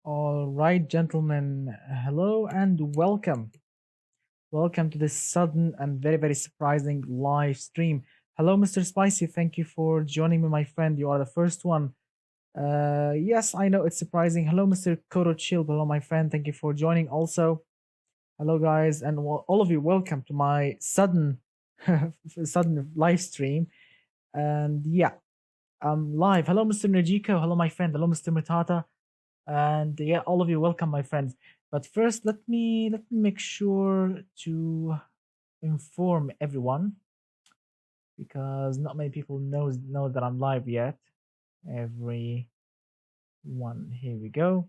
All right, gentlemen, hello and welcome. Welcome to this sudden and very surprising live stream. Hello, Mr. Spicy. Thank you for joining me, my friend. You are the first one. Yes, I know it's surprising. Hello, Mr. Koro Chill. Hello, my friend. Thank you for joining also. Hello, guys, and all of you, welcome to my sudden, sudden live stream. And yeah, I'm live. Hello, Mr. Najiko. Hello, my friend. Hello, Mr. Matata. And yeah, all of you, welcome, my friends. But first, let me make sure to inform everyone because not many people know that I'm live yet. Everyone, here we go,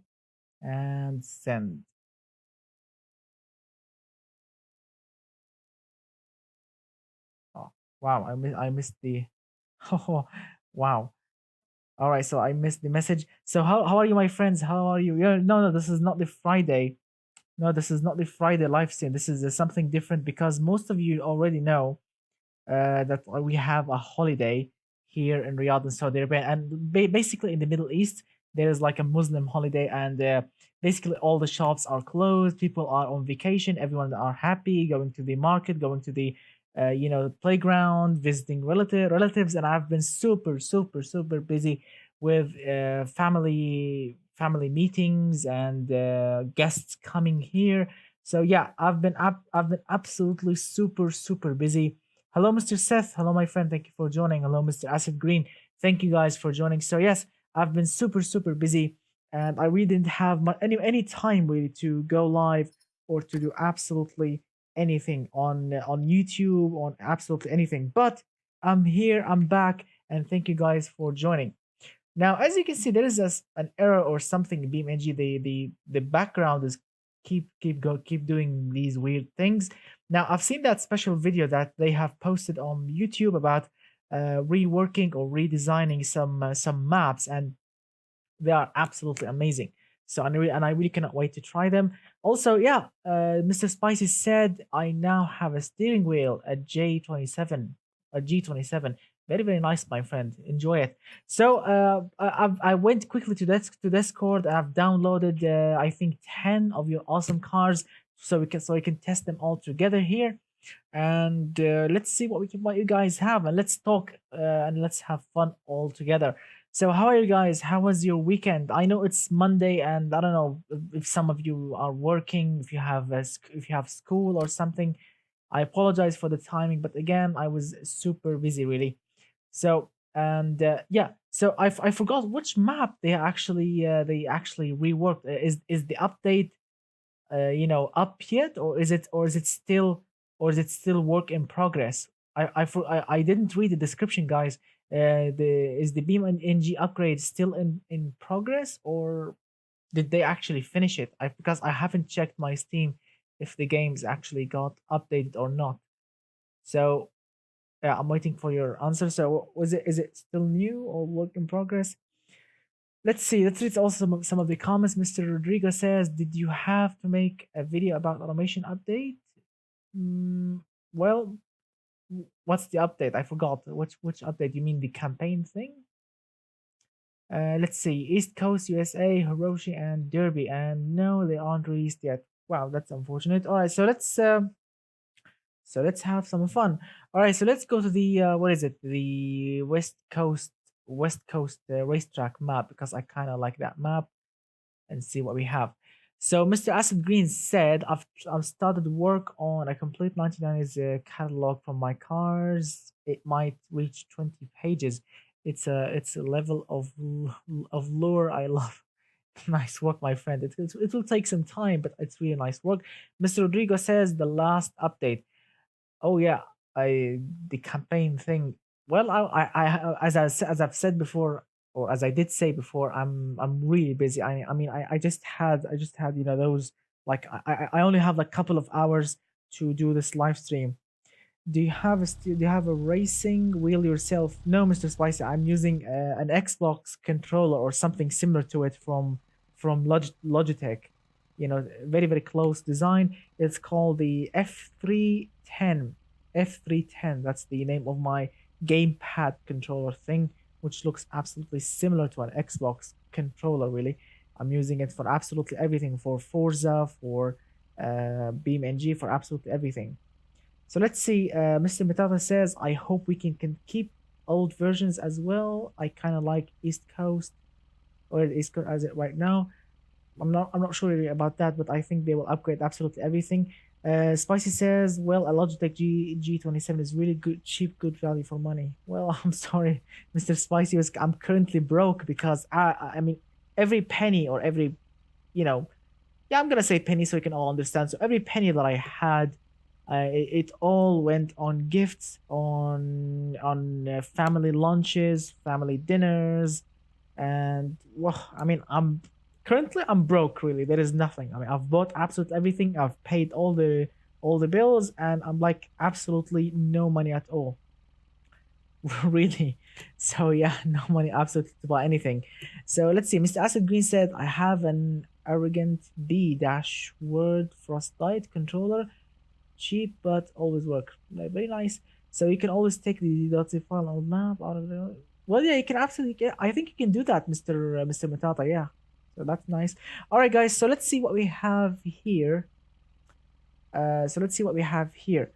and send. Oh, wow, I missed the. Oh, wow. All right, so I missed the message. So how are you, my friends? How are you? Yeah, no, this is not the Friday. No, this is not the Friday live stream. This is something different because most of you already know that we have a holiday here in Riyadh and Saudi Arabia, and basically in the Middle East there is like a Muslim holiday, and basically all the shops are closed. People are on vacation. Everyone are happy, going to the market, going to the playground, visiting relatives, and I've been super busy with family meetings and guests coming here. So yeah, I've been absolutely super busy. Hello, Mr. Seth. Hello, my friend. Thank you for joining. Hello, Mr. Acid Green. Thank you guys for joining. So yes, I've been super busy, and I really didn't have any time really to go live or to do absolutely anything on YouTube, on absolutely anything. But I'm here. I'm back, and thank you guys for joining. Now, as you can see, there is an error or something in BeamNG. The background is keep doing these weird things. Now, I've seen that special video that they have posted on YouTube about reworking or redesigning some maps, and they are absolutely amazing. So and I really cannot wait to try them. Also, yeah, Mr. Spicy said I now have a steering wheel, a J27, a G27. Very nice, my friend. Enjoy it. So I went quickly to Discord. I've downloaded I think 10 of your awesome cars, so we can test them all together here, and let's see what you guys have, and let's talk and let's have fun all together. So how are you guys? How was your weekend? I know it's Monday, and I don't know if some of you are working, if you have if you have school or something. I apologize for the timing, but again, I was super busy really. So and yeah, so I forgot which map they actually reworked. Is the update up yet, or is it still work in progress? I didn't read the description, guys. The is the Beam and NG upgrade still in progress, or did they actually finish it? Because I haven't checked my Steam if the games actually got updated or not. So yeah, I'm waiting for your answer. So was it is it still new or work in progress? Let's see. Let's read also some of the comments. Mr. Rodrigo says, "Did you have to make a video about automation update?" Mm, well, what's the update? I forgot. Which update? You mean the campaign thing? Let's see. East Coast, USA, Hiroshi, and Derby, and no, they aren't released yet. Wow, that's unfortunate. All right, so let's have some fun. All right, so let's go to the what is it? The West Coast racetrack map because I kind of like that map and see what we have. So Mr. Acid Green said, I've started work on a complete 1990s catalog from my cars. It might reach 20 pages. It's a level of lore I love." Nice work, my friend. It will take some time, but it's really nice work. Mr. Rodrigo says the last update. Oh yeah, I the campaign thing. Well, as I've said before, or as I did say before, I'm really busy. I just had those like I only have like a couple of hours to do this live stream. Do you have a racing wheel yourself? No, Mr. Spicy. I'm using an Xbox controller or something similar to it from Logitech. Very close design. It's called the F310. F310. That's the name of my gamepad controller thing, which looks absolutely similar to an Xbox controller, really. I'm using it for absolutely everything, for Forza, for BeamNG, for absolutely everything. So let's see. Mr. Metata says, I hope we can keep old versions as well. I kind of like East Coast, or East Coast as it right now. I'm not sure really about that, but I think they will upgrade absolutely everything. Spicy says, well, a Logitech G27 is really good, cheap, good value for money. Well, I'm sorry, Mr. Spicy. I'm currently broke because I mean, every penny or every, you know, yeah, I'm gonna say penny so you can all understand. So every penny that I had, it all went on gifts, on family lunches, family dinners, and well, I mean, I'm broke really. There is nothing. I mean, I've bought absolutely everything. I've paid all the bills, and I'm like absolutely no money at all. Really. So yeah, no money absolutely to buy anything. So let's see. Mr. Acid Green said, I have an arrogant B dash word frostbite controller, cheap but always work. Very nice. So you can always take the .zip file on map out of the. Well, yeah, you can absolutely get. I think you can do that, Mr. Matata. Yeah. So that's nice. All right, guys. So let's see what we have here. So let's see what we have here.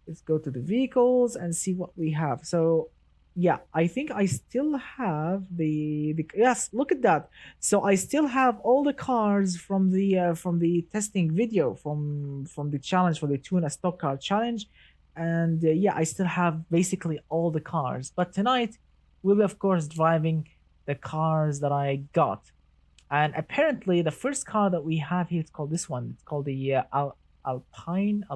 Let's go to the vehicles and see what we have. So yeah, I think I still have the yes, look at that. So I still have all the cars from the testing video from the challenge, for the tuna stock car challenge. And yeah, I still have basically all the cars, but tonight we'll be of course driving the cars that I got. And apparently the first car that we have here, it's called this one. It's called the Alpina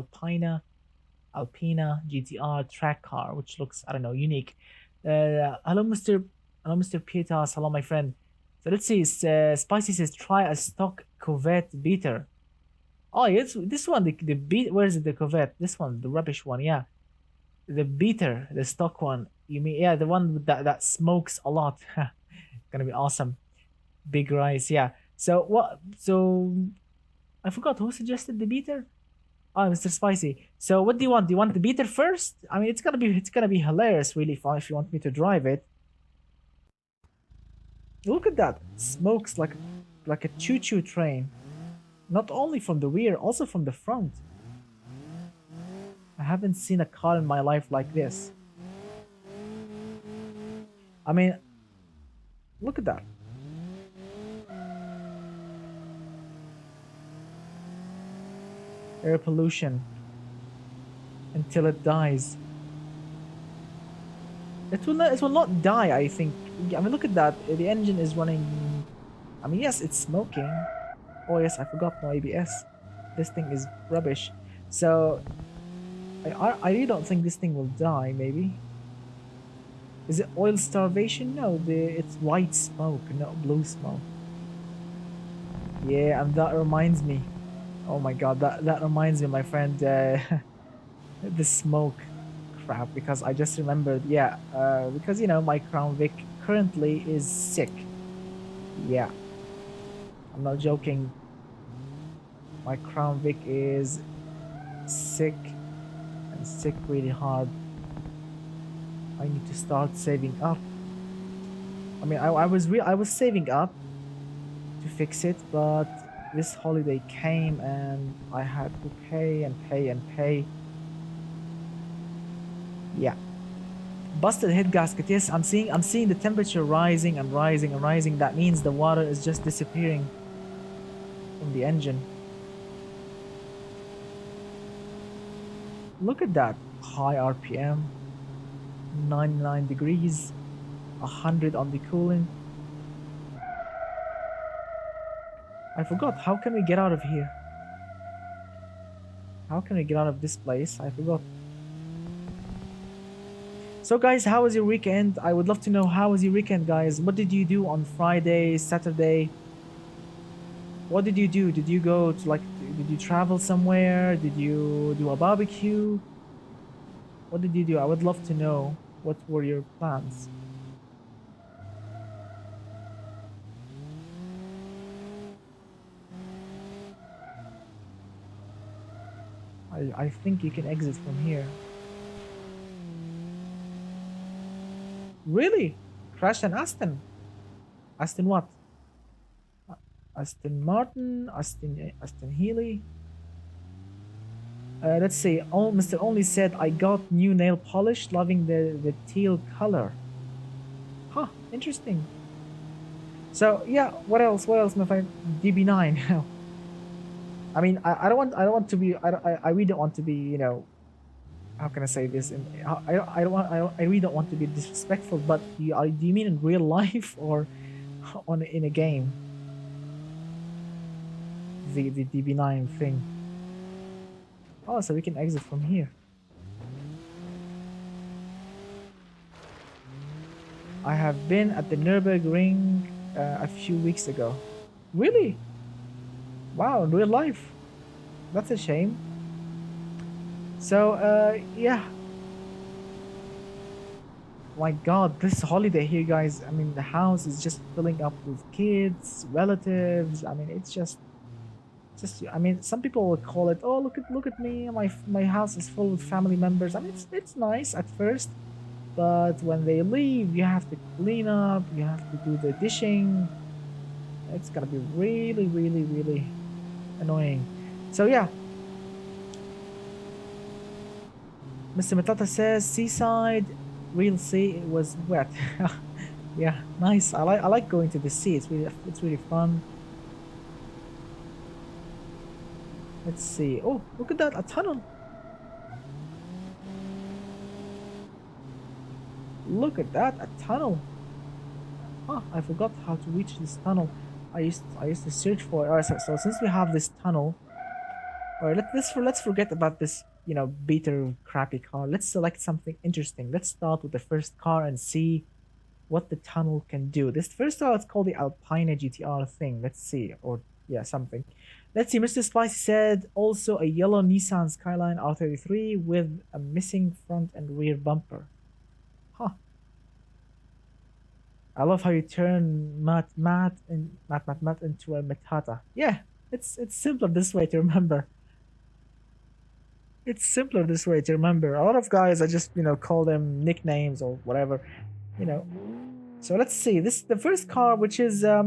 GTR track car, which looks, I don't know, unique. Hello, Mr. Pietas. Hello, my friend. So let's see. Spicy says, try a stock Corvette beater. Oh, it's this one. The beat. Where is it? The Corvette. This one, the rubbish one. Yeah, the beater, the stock one. You mean, yeah, the one that smokes a lot. Gonna be awesome. Big rice. Yeah. So what? So I forgot who suggested the beater. Oh, Mr. Spicy. So what do you want? Do you want the beater first? I mean, it's gonna be hilarious, really, if you want me to drive it. Look at that. Smokes like a choo-choo train. Not only from the rear, also from the front. I haven't seen a car in my life like this. I mean, look at that. Air pollution until it dies. It will not die, I think. I mean, look at that. The engine is running. I mean, yes, it's smoking. Oh yes, I forgot no ABS. This thing is rubbish. So I really don't think this thing will die. Maybe. Is it oil starvation? No, it's white smoke, not blue smoke. Yeah, and that reminds me. Oh my god, that reminds me, my friend. The smoke crap, because I just remembered. Yeah, because my Crown Vic currently is sick. Yeah, I'm not joking. My Crown Vic is sick, and sick really hard. I need to start saving up. I mean, I was saving up to fix it, but this holiday came and I had to pay and pay and pay. Yeah. Busted head gasket. Yes, I'm seeing the temperature rising and rising and rising. That means the water is just disappearing from the engine. Look at that. High RPM, 99 degrees, 100 on the coolant. I forgot. How can we get out of here? How can we get out of this place? I forgot. So guys, how was your weekend? I would love to know, how was your weekend, guys? What did you do on Friday, Saturday? What did you do? Did you go to did you travel somewhere? Did you do a barbecue? What did you do? I would love to know what were your plans. I think you can exit from here. Really? Crashed an Aston? Aston what? Aston Martin, Aston Healy. Let's see. Oh, Mr. Only said I got new nail polish, loving the teal color. Huh, interesting. So yeah, what else? What else, my friend? DB9. I mean, I don't want to be. I really don't want to be. You know, how can I say this? I really don't want to be disrespectful. But do you mean in real life or on in a game? The DB9 thing. Oh, so we can exit from here. I have been at the Nürburgring a few weeks ago. Really? Wow, in real life. That's a shame. So, yeah. My God, this holiday here, guys. I mean, the house is just filling up with kids, relatives. I mean, it's just. I mean, some people would call it, "Oh, look at me. My house is full with family members." I mean, it's nice at first, but when they leave, you have to clean up. You have to do the dishing. It's gonna be really, really, really annoying. So yeah, Mr. Matata says seaside. Real sea. It was wet. Yeah, nice. I like going to the sea. It's really fun. Let's see. Oh, look at that, a tunnel. Look at that, a tunnel. Oh, I forgot how to reach this tunnel. I used to search for it. Alright, so since we have this tunnel, alright, let's forget about this, beater crappy car. Let's select something interesting. Let's start with the first car and see what the tunnel can do. This first car is called the Alpina GTR thing. Let's see, or yeah, something. Let's see. Mr. Spicy said also a yellow Nissan Skyline R33 with a missing front and rear bumper. Huh. I love how you turn Matt into a Matata. Yeah, it's simpler this way to remember. It's simpler this way to remember. A lot of guys, I just call them nicknames or whatever, you know. So let's see. This the first car, which is I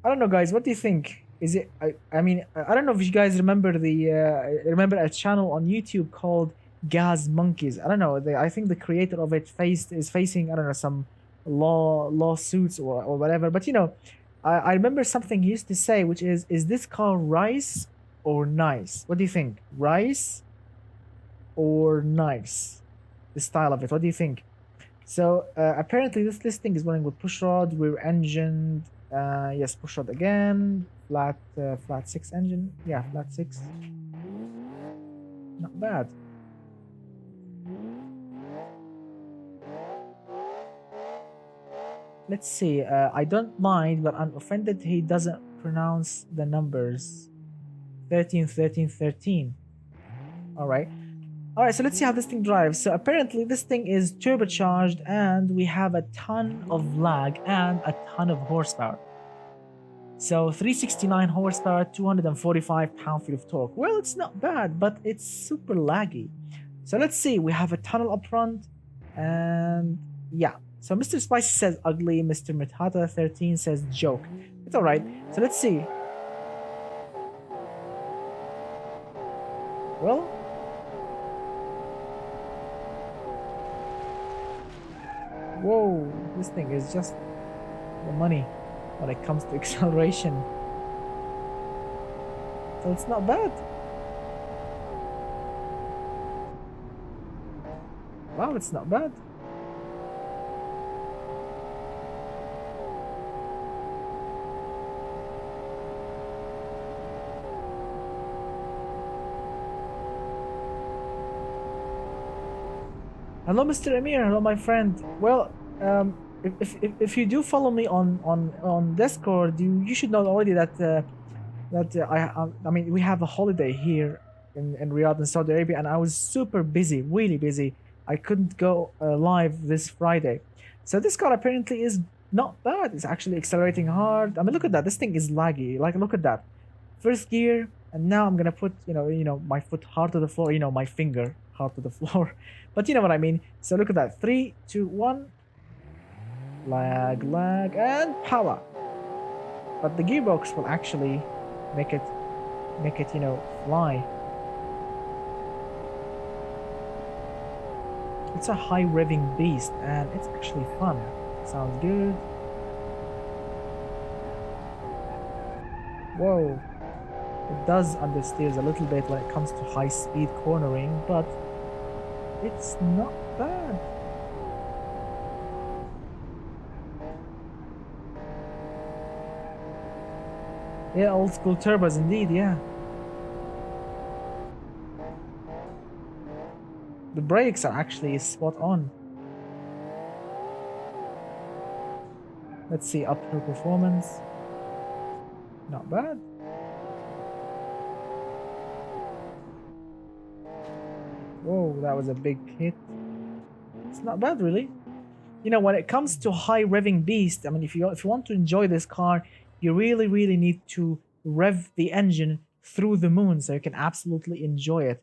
don't know, guys. What do you think? Is it? I mean, I don't know if you guys remember remember a channel on YouTube called Gas Monkeys. I don't know. I think the creator of it is facing, I don't know, some lawsuits or whatever. But I remember something he used to say, which is this car rice or nice? What do you think? Rice or nice? The style of it. What do you think? So apparently this listing is running with pushrod, rear engine. Yes, pushrod again. Flat six engine. Yeah, flat six. Not bad. Let's see. I don't mind, but I'm offended he doesn't pronounce the numbers. 13, 13, 13. All right. All right, so let's see how this thing drives. So apparently this thing is turbocharged and we have a ton of lag and a ton of horsepower. So 369 horsepower, 245 pound-feet of torque. Well, it's not bad, but it's super laggy. So let's see, we have a tunnel up front and yeah. So Mr. Spicy says ugly, Mr. Mitata 13 says joke. It's all right. So let's see. Well, whoa, this thing is just the money when it comes to acceleration. So it's not bad. Wow, it's not bad. Hello, Mr. Amir. Hello, my friend. Well, if you do follow me on Discord, you should know already that I mean we have a holiday here in Riyadh in Saudi Arabia, and I was super busy, really busy. I couldn't go live this Friday, so this car apparently is not bad. It's actually accelerating hard. I mean, look at that. This thing is laggy. Like, look at that. First gear, and now I'm gonna put my foot hard to the floor. My finger hard to the floor, but you know what I mean. So look at that. 3, 2, 1. lag, and power. But the gearbox will actually make it, fly. It's a high revving beast, and it's actually fun. Sounds good. Whoa. It does understeers a little bit when it comes to high speed cornering, but it's not bad. Yeah, old school turbos indeed, yeah. The brakes are actually spot on. Let's see, uphill performance. Not bad. Whoa, that was a big hit. It's not bad, really. You know, when it comes to high revving beast, I mean, if you want to enjoy this car, you really need to rev the engine through the moon so you can absolutely enjoy it.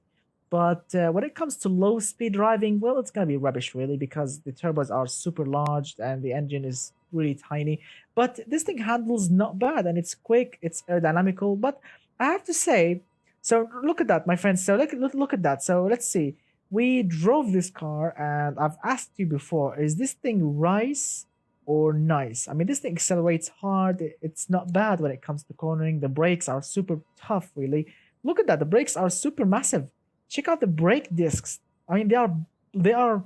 But when it comes to low speed driving, well, it's gonna be rubbish really because the turbos are super large and the engine is really tiny. But this thing handles not bad and it's quick, it's aerodynamical. But I have to say, so look at that, my friends. So look at that. So let's see. We drove this car and I've asked you before, is this thing rice or nice? I mean, this thing accelerates hard. It's not bad when it comes to cornering. The brakes are super tough, really. Look at that. The brakes are super massive. Check out the brake discs. I mean, they are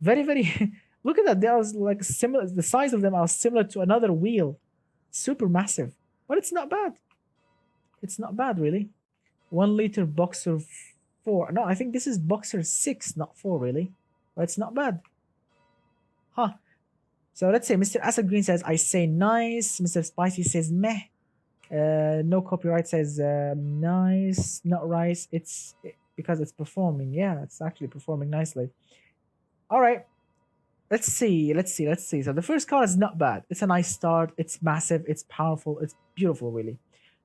very look at that. They are like similar. The size of them are similar to another wheel. Super massive. But it's not bad. It's not bad, really. 1 liter Boxer 4. No, I think this is Boxer 6, not 4, really. But it's not bad. Huh. So let's say Mr. Asad Green says, I say nice. Mr. Spicy says meh. No copyright says nice, not rice. Because it's performing. Yeah, it's actually performing nicely. All right. Let's see. So the first car is not bad. It's a nice start. It's massive. It's powerful. It's beautiful, really.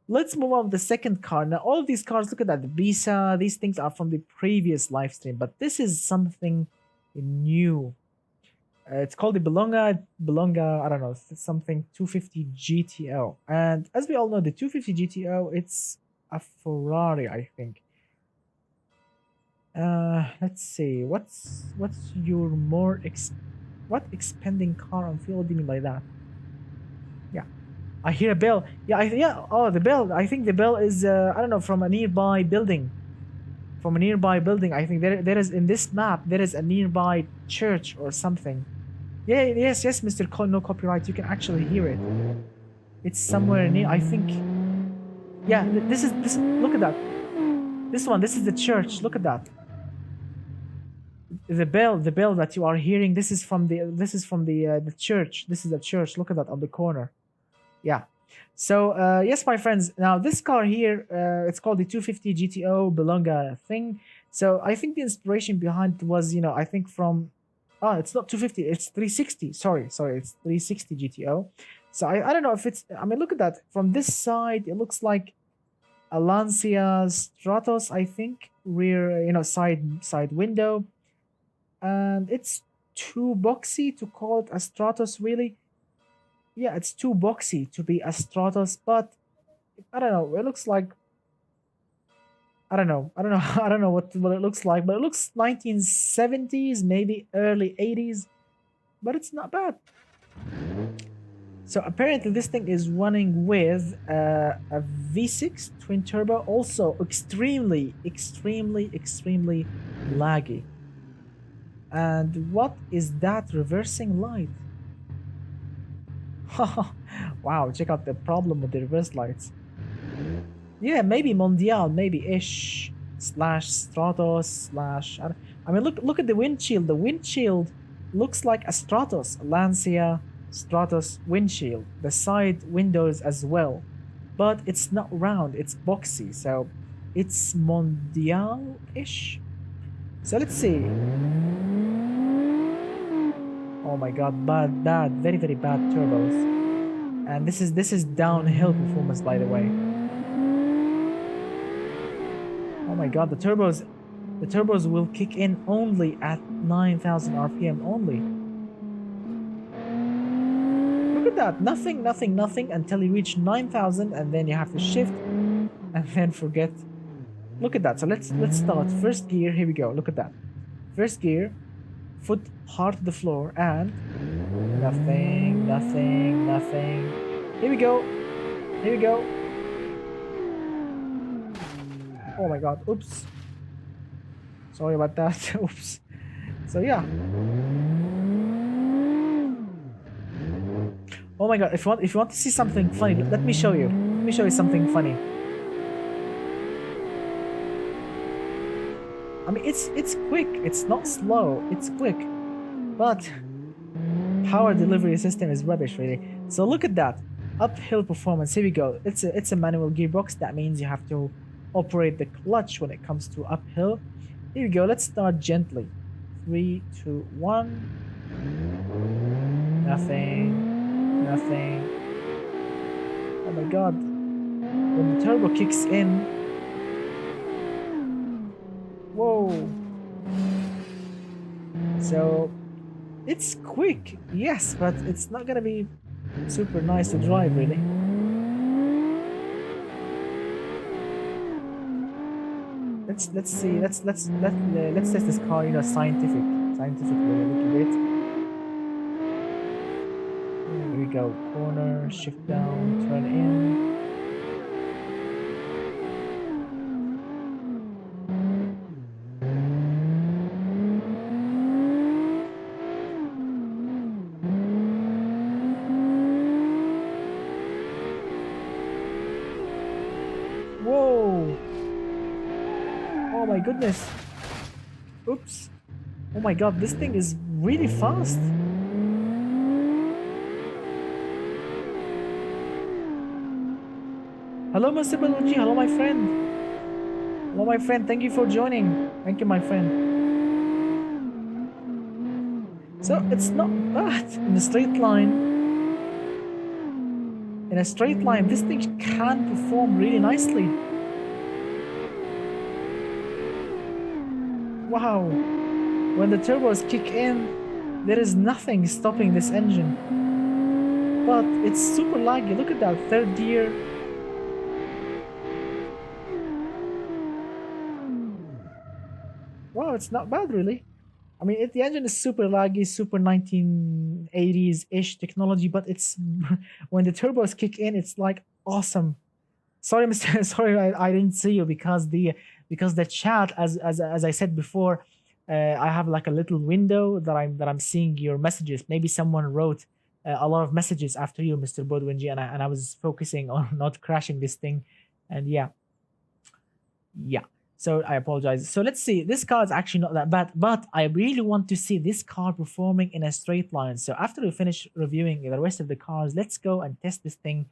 Let's move on to the second car. Now, all of these cars, look at that. The Bisa, these things are from the previous live stream, but this is something new. It's called the Belonga, I don't know, something 250 GTO. And as we all know, the 250 GTO, it's a Ferrari, I think. Let's see. What's your what expanding car on fuel? What do you mean by that? Yeah. I hear a bell. Yeah. Oh, the bell. I think the bell is I don't know, from a nearby building. From a nearby building. I think there is in this map there is a nearby church or something. Yeah. Yes. Mr. No copyright. You can actually hear it. It's somewhere near. I think. Yeah. This is. Look at that. This one. This is the church. Look at that. The bell that you are hearing. This is from the church. This is the church. Look at that on the corner. Yeah. So yes, my friends. Now this car here, it's called the 250 GTO Belonga thing. So I think the inspiration behind it was, I think from, it's not 250, it's 360. Sorry, it's 360 GTO. So I don't know if it's. I mean, look at that. From this side, it looks like a Lancia Stratos. I think rear, side window, and it's too boxy to call it a Stratos, really. Yeah, it's too boxy to be a Stratos, but I don't know. It looks like I don't know. I don't know what it looks like, but it looks 1970s, maybe early 80s, but it's not bad. So apparently this thing is running with a V6 twin turbo, also extremely laggy. And what is that reversing light? Wow, check out the problem with the reverse lights. Yeah, maybe Mondial, maybe ish slash Stratos slash. I mean, look at the windshield. The windshield looks like a Stratos, a Lancia Stratos windshield. The side windows as well, but it's not round. It's boxy, so it's Mondial ish. So let's see. Oh my god, bad, very bad turbos. And this is downhill performance, by the way. Oh my god, the turbos will kick in only at 9,000 RPM only. that. Nothing, nothing, nothing until you reach 9,000, and then you have to shift and then forget. Look at that. So let's start. First gear, here we go. Look at that. First gear, foot hard to the floor, and nothing, nothing, nothing. Here we go. Here we go. Oh my god. Oops. Sorry about that. Oops. So yeah. Oh my god. If you want to see something funny, let me show you. Let me show you something funny. I mean, it's quick. It's not slow. It's quick. But power delivery system is rubbish, really. So look at that. Uphill performance. Here we go. It's a manual gearbox. That means you have to operate the clutch when it comes to uphill. Here we go. Let's start gently. 3, 2, 1. Nothing. Nothing. Oh my god. When the turbo kicks in. Whoa. So it's quick, yes, but it's not gonna be super nice to drive, really. Let's see. Let's test this car, scientifically a little bit. Here we go. Corner, shift down, turn in. Whoa! Oh my goodness! Oops! Oh my god, this thing is really fast! Hello, Mr. BeamNG. Hello, my friend. Hello, my friend. Thank you for joining. Thank you, my friend. So it's not bad in a straight line. In a straight line, this thing can perform really nicely. Wow. When the turbos kick in, there is nothing stopping this engine. But it's super laggy. Look at that third gear. Wow, it's not bad, really. I mean, the engine is super laggy, super 1980s-ish technology, but it's when the turbos kick in, it's like awesome. Sorry, Mr. Sorry, I didn't see you because the chat, as I said before, I have like a little window that I'm seeing your messages. Maybe someone wrote a lot of messages after you, Mr. BeamNG, and I was focusing on not crashing this thing, and yeah. So I apologize. So let's see. This car is actually not that bad, but I really want to see this car performing in a straight line. So after we finish reviewing the rest of the cars, let's go and test this thing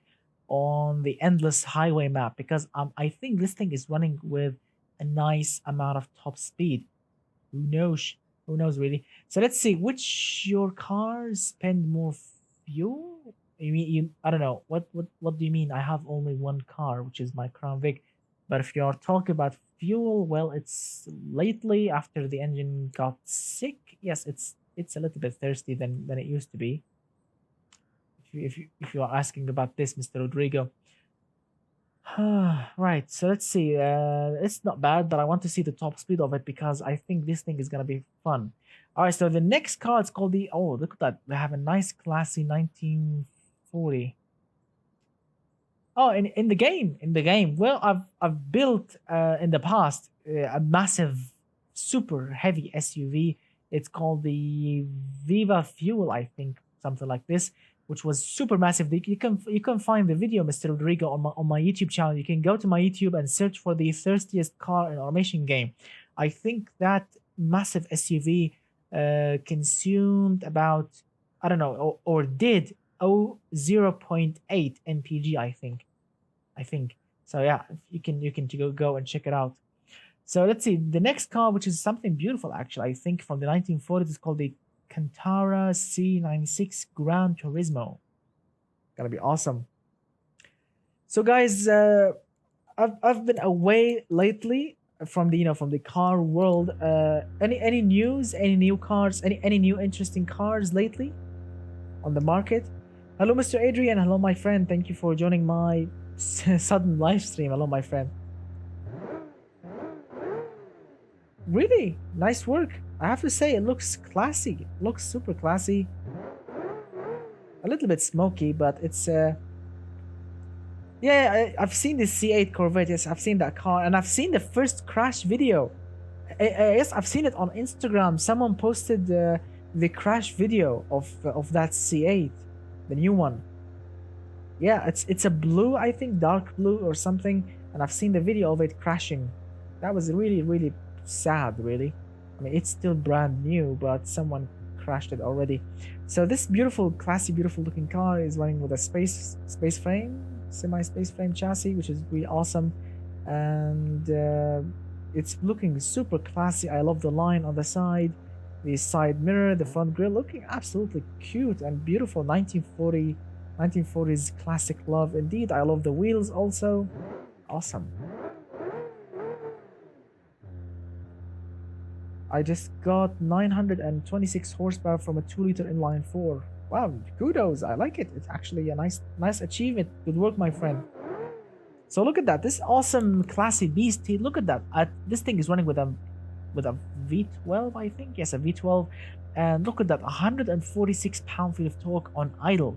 on the endless highway map because I think this thing is running with a nice amount of top speed. Who knows? Who knows really? So let's see which your cars spend more fuel. I don't know. What do you mean? I have only one car, which is my Crown Vic. But if you're talking about fuel, well, it's lately after the engine got sick. Yes, it's a little bit thirsty than it used to be. If you are asking about this, Mr. Rodrigo. Right, so let's see. It's not bad, but I want to see the top speed of it because I think this thing is gonna be fun. All right, so the next car is called the look at that. They have a nice classy 1940. Oh, in the game. Well, I've built in the past a massive, super heavy SUV. It's called the Viva Fuel, I think, something like this, which was super massive. You can find the video, Mr. Rodrigo, on my YouTube channel. You can go to my YouTube and search for the thirstiest car in automation game. I think that massive SUV consumed about, I don't know, or did 0.8 mpg, I think so. Yeah, you can go and check it out. So let's see the next car, which is something beautiful actually. I think from the 1940s. It's called the Cantara C96 Gran Turismo. Gonna be awesome. So guys, I've been away lately from the car world. Any news, any new cars, any new interesting cars lately on the market? Hello, Mr. Adrian. Hello, my friend. Thank you for joining my sudden live stream. Hello, my friend. Really nice work. I have to say, it looks classy. It looks super classy. A little bit smoky, but it's yeah. I've seen the C8 Corvette. Yes, I've seen that car, and I've seen the first crash video. Yes, I've seen it on Instagram. Someone posted the crash video of that C8, the new one. Yeah, it's a blue, I think, dark blue or something, and I've seen the video of it crashing. That was really, really sad, really. I mean, it's still brand new, but someone crashed it already. So this beautiful, classy, beautiful looking car is running with a space frame, semi space frame chassis, which is really awesome, and it's looking super classy. I love the line on the side, the side mirror, the front grille, looking absolutely cute and beautiful. 1940s classic love indeed. I love the wheels also. Awesome. I just got 926 horsepower from a 2-liter inline 4. Wow, kudos. I like it. It's actually a nice achievement. Good work, my friend. So look at that. This awesome classy beast. Look at that. This thing is running with a V12, I think. Yes, a V12. And look at that. 146 pound-feet of torque on idle.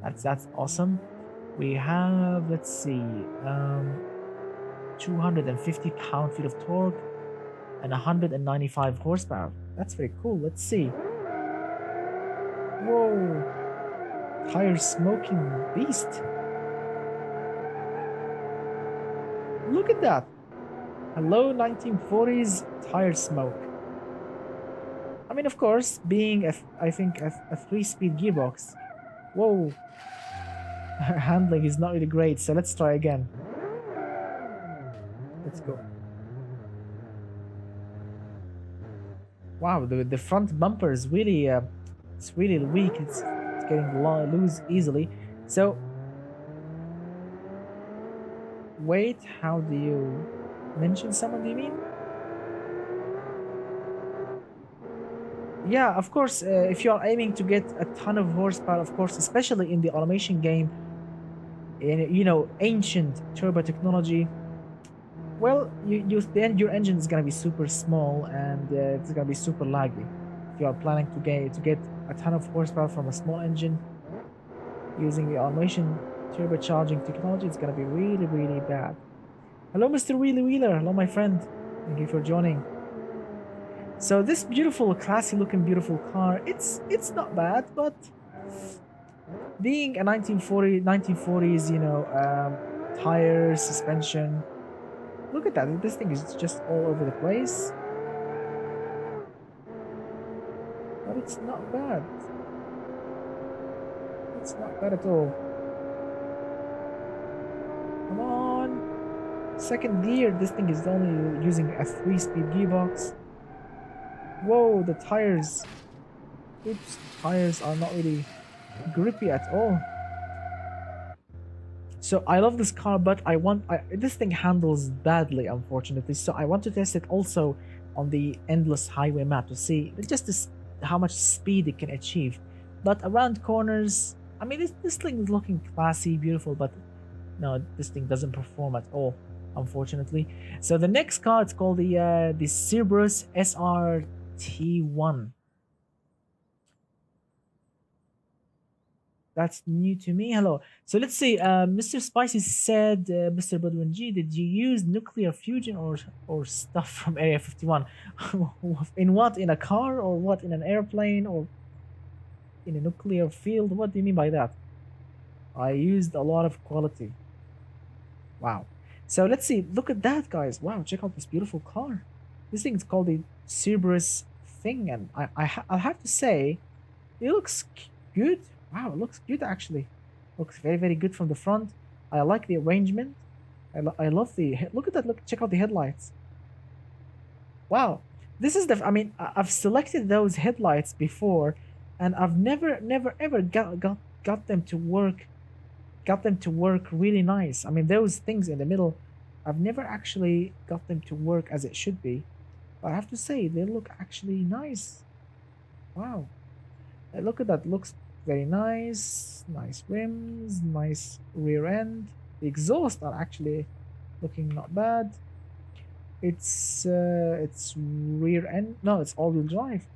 That's awesome. We have, let's see, 250 pound-feet of torque and 195 horsepower. That's very cool. Let's see. Whoa. Tire smoking beast. Look at that. Hello, 1940s tire smoke. I mean, of course, being I think a 3-speed gearbox. Whoa. Handling is not really great, so let's try again. Let's go. Wow, the front bumper is really it's really weak. It's getting loose easily. So wait, how do you mention someone? Do you mean? Yeah, of course. If you are aiming to get a ton of horsepower, of course, especially in the automation game, in ancient turbo technology, well, then your engine is gonna be super small and it's gonna be super laggy. If you are planning to get a ton of horsepower from a small engine using the automation turbocharging technology, it's gonna be really, really bad. Hello, Mr. Wheelie Wheeler. Hello, my friend. Thank you for joining. So this beautiful, classy looking, beautiful car, it's not bad, but being a 1940s, tires, suspension, look at that. This thing is just all over the place. But it's not bad. It's not bad at all. Come on. Second gear, this thing is only using a 3-speed gearbox. Whoa, the tires. Oops, tires are not really grippy at all. So I love this car, but this thing handles badly, unfortunately. So I want to test it also on the endless highway map to see just how much speed it can achieve. But around corners, I mean, this thing is looking classy, beautiful, but no, this thing doesn't perform at all, unfortunately. So the next car, it's called the Cerberus SRT1. That's new to me. Hello. So let's see. Mr. Spicy said, Mr. BeamNG, did you use nuclear fusion or stuff from Area 51? In what? In a car or what? In an airplane or in a nuclear field? What do you mean by that? I used a lot of quality. Wow. So let's see. Look at that, guys. Wow. Check out this beautiful car. This thing is called the Cerberus thing, and I'll have to say, it looks good. Wow, it looks good actually. Looks very, very good from the front. I like the arrangement. I love look at that. Look, check out the headlights. Wow, this is I mean, I've selected those headlights before, and I've never ever got them to work. Got them to work really nice. I mean, those things in the middle, I've never actually got them to work as it should be. But I have to say, they look actually nice. Wow, look at that. Looks Very nice. Nice rims, nice rear end. The exhaust are actually looking not bad. It's rear end. No, it's all-wheel drive.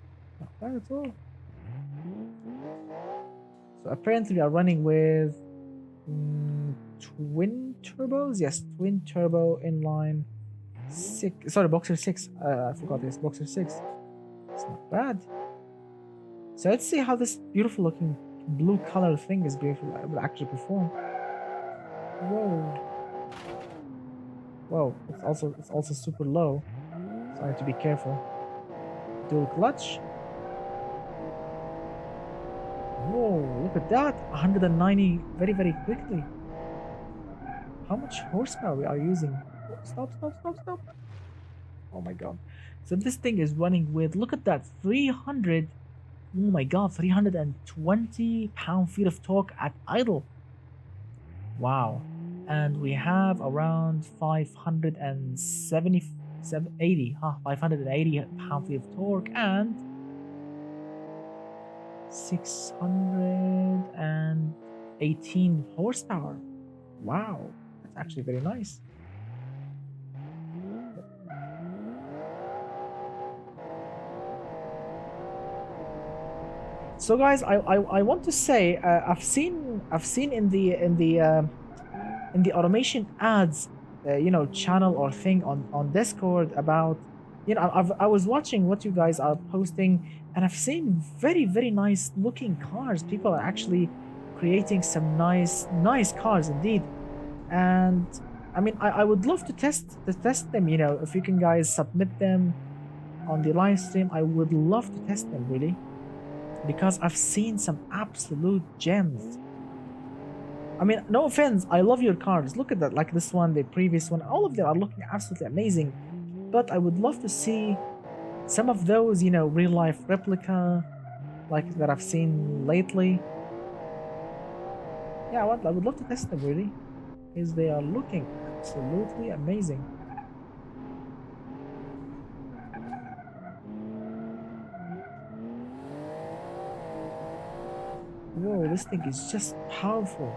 Not bad at all. So apparently we are running with twin turbos. Yes, twin turbo inline six. Sorry, boxer six. I forgot this. Boxer six. It's not bad. So let's see how this beautiful looking blue color thing is beautiful will actually perform. Whoa. Whoa. It's also super low. So I have to be careful. Dual clutch. Whoa, look at that. 190 very, very quickly. How much horsepower we are using? Oh, stop, stop, stop, stop. Oh my god. So this thing is running with, look at that, 300, oh my god, 320 pound-feet of torque at idle. Wow. And we have around 570, 580 pound-feet of torque and 618 horsepower. Wow, that's actually very nice. So guys, I want to say I've seen in the automation ads channel or thing on Discord about I was watching what you guys are posting, and I've seen very, very nice looking cars. People are actually creating some nice cars indeed. And I mean, I would love to test them. If you can guys submit them on the live stream, I would love to test them really, because I've seen some absolute gems. I mean, no offense, I love your cars. Look at that, like this one, the previous one, all of them are looking absolutely amazing. But I would love to see some of those, real life replica, like that I've seen lately. Yeah, I would love to test them really, because they are looking absolutely amazing. Whoa, this thing is just powerful.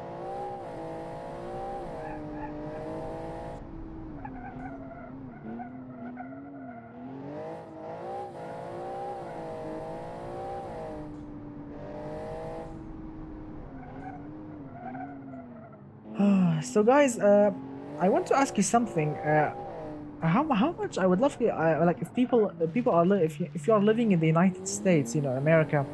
So guys, I want to ask you something. How much I would love to like if people are if you are living in the United States, America,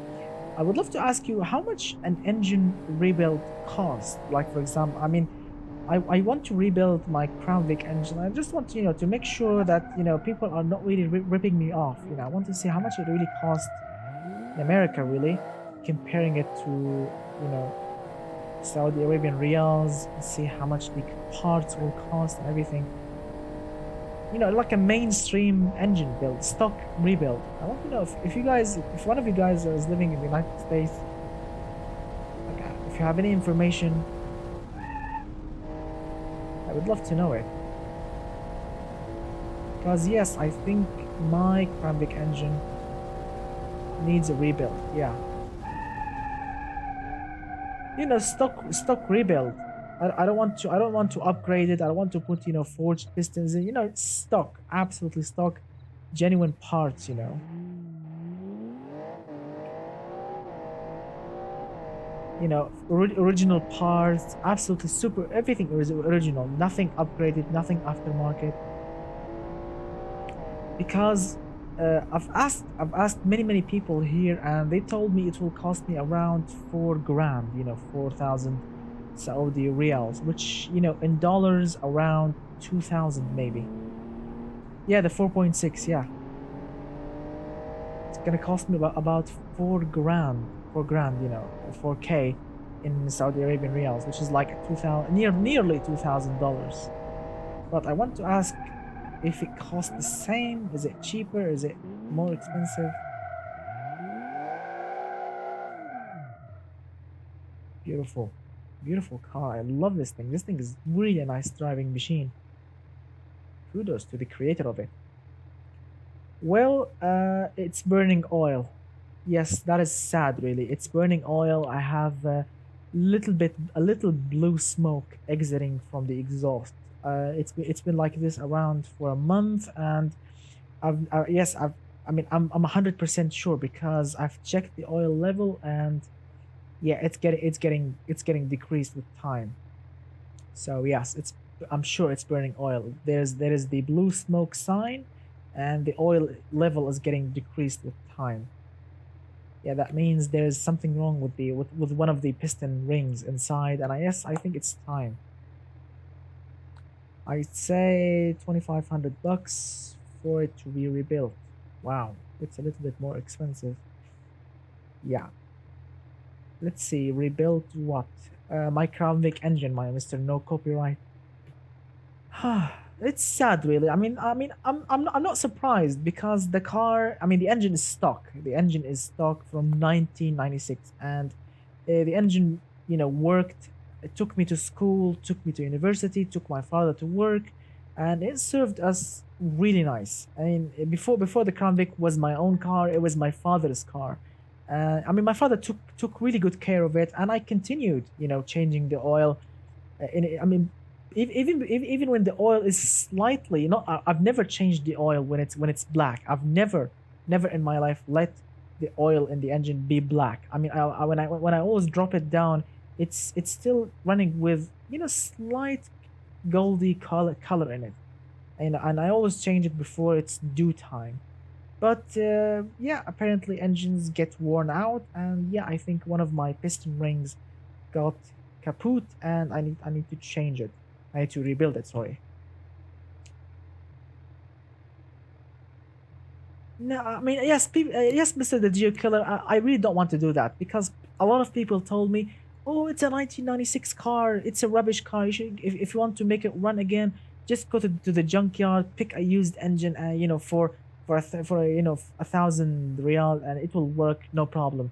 I would love to ask you how much an engine rebuild costs. Like for example, I mean, I want to rebuild my Crown Vic engine. I just want to make sure that people are not really ripping me off. I want to see how much it really costs in America, really, comparing it to Saudi Arabian riyals, and see how much the parts will cost and everything. Like a mainstream engine build, stock rebuild. I want to know if one of you guys is living in the United States, like, if you have any information, I would love to know it. Because yes, I think my Crown Vic engine needs a rebuild. Yeah. Stock rebuild. I don't want to upgrade it. I don't want to put forged pistons in. Stock, absolutely stock, genuine parts. Original parts, absolutely super. Everything is original. Nothing upgraded. Nothing aftermarket. Because I've asked many people here, and they told me it will cost me around 4 grand. 4,000 Saudi riyals, which in dollars around 2,000 maybe. Yeah, the 4.6. Yeah, it's gonna cost me about 4 grand. 4 grand. 4K in Saudi Arabian riyals, which is like 2,000, nearly $2,000. But I want to ask if it costs the same. Is it cheaper? Is it more expensive? Beautiful. Beautiful car. I love this thing. This thing is really a nice driving machine. Kudos to the creator of it. Well, it's burning oil. Yes, that is sad, really. It's burning oil. I have a little blue smoke exiting from the exhaust. It's been like this around for a month, and yes, I mean, I'm 100% sure because I've checked the oil level, and yeah, it's getting decreased with time. So yes, I'm sure it's burning oil. There is the blue smoke sign, and the oil level is getting decreased with time. Yeah, that means there's something wrong with with one of the piston rings inside, and I think it's time. I'd say 2,500 bucks for it to be rebuilt. Wow, it's a little bit more expensive. Yeah, let's see, rebuilt what? My Crown Vic engine, my Mr. No Copyright. It's sad, really. I'm not surprised because the car. I mean, the engine is stock. The engine is stock from 1996, and the engine, worked. It took me to school, took me to university, took my father to work, and it served us really nice. I mean, before the Crown Vic was my own car, it was my father's car. I mean, my father took really good care of it, and I continued, changing the oil. I mean, even when the oil is slightly, I've never changed the oil when it's black. I've never in my life let the oil in the engine be black. I mean, when I always drop it down, it's still running with slight goldy color in it, and I always change it before it's due time. But yeah, apparently engines get worn out, and yeah, I think one of my piston rings got kaput, and I need to change it. I need to rebuild it. Sorry. No, I mean, yes, yes, Mr. The Geo Killer. I really don't want to do that because a lot of people told me, "Oh, it's a 1996 car. It's a rubbish car. If you want to make it run again, just go to the junkyard, pick a used engine, for 1,000 riyal, and it will work no problem."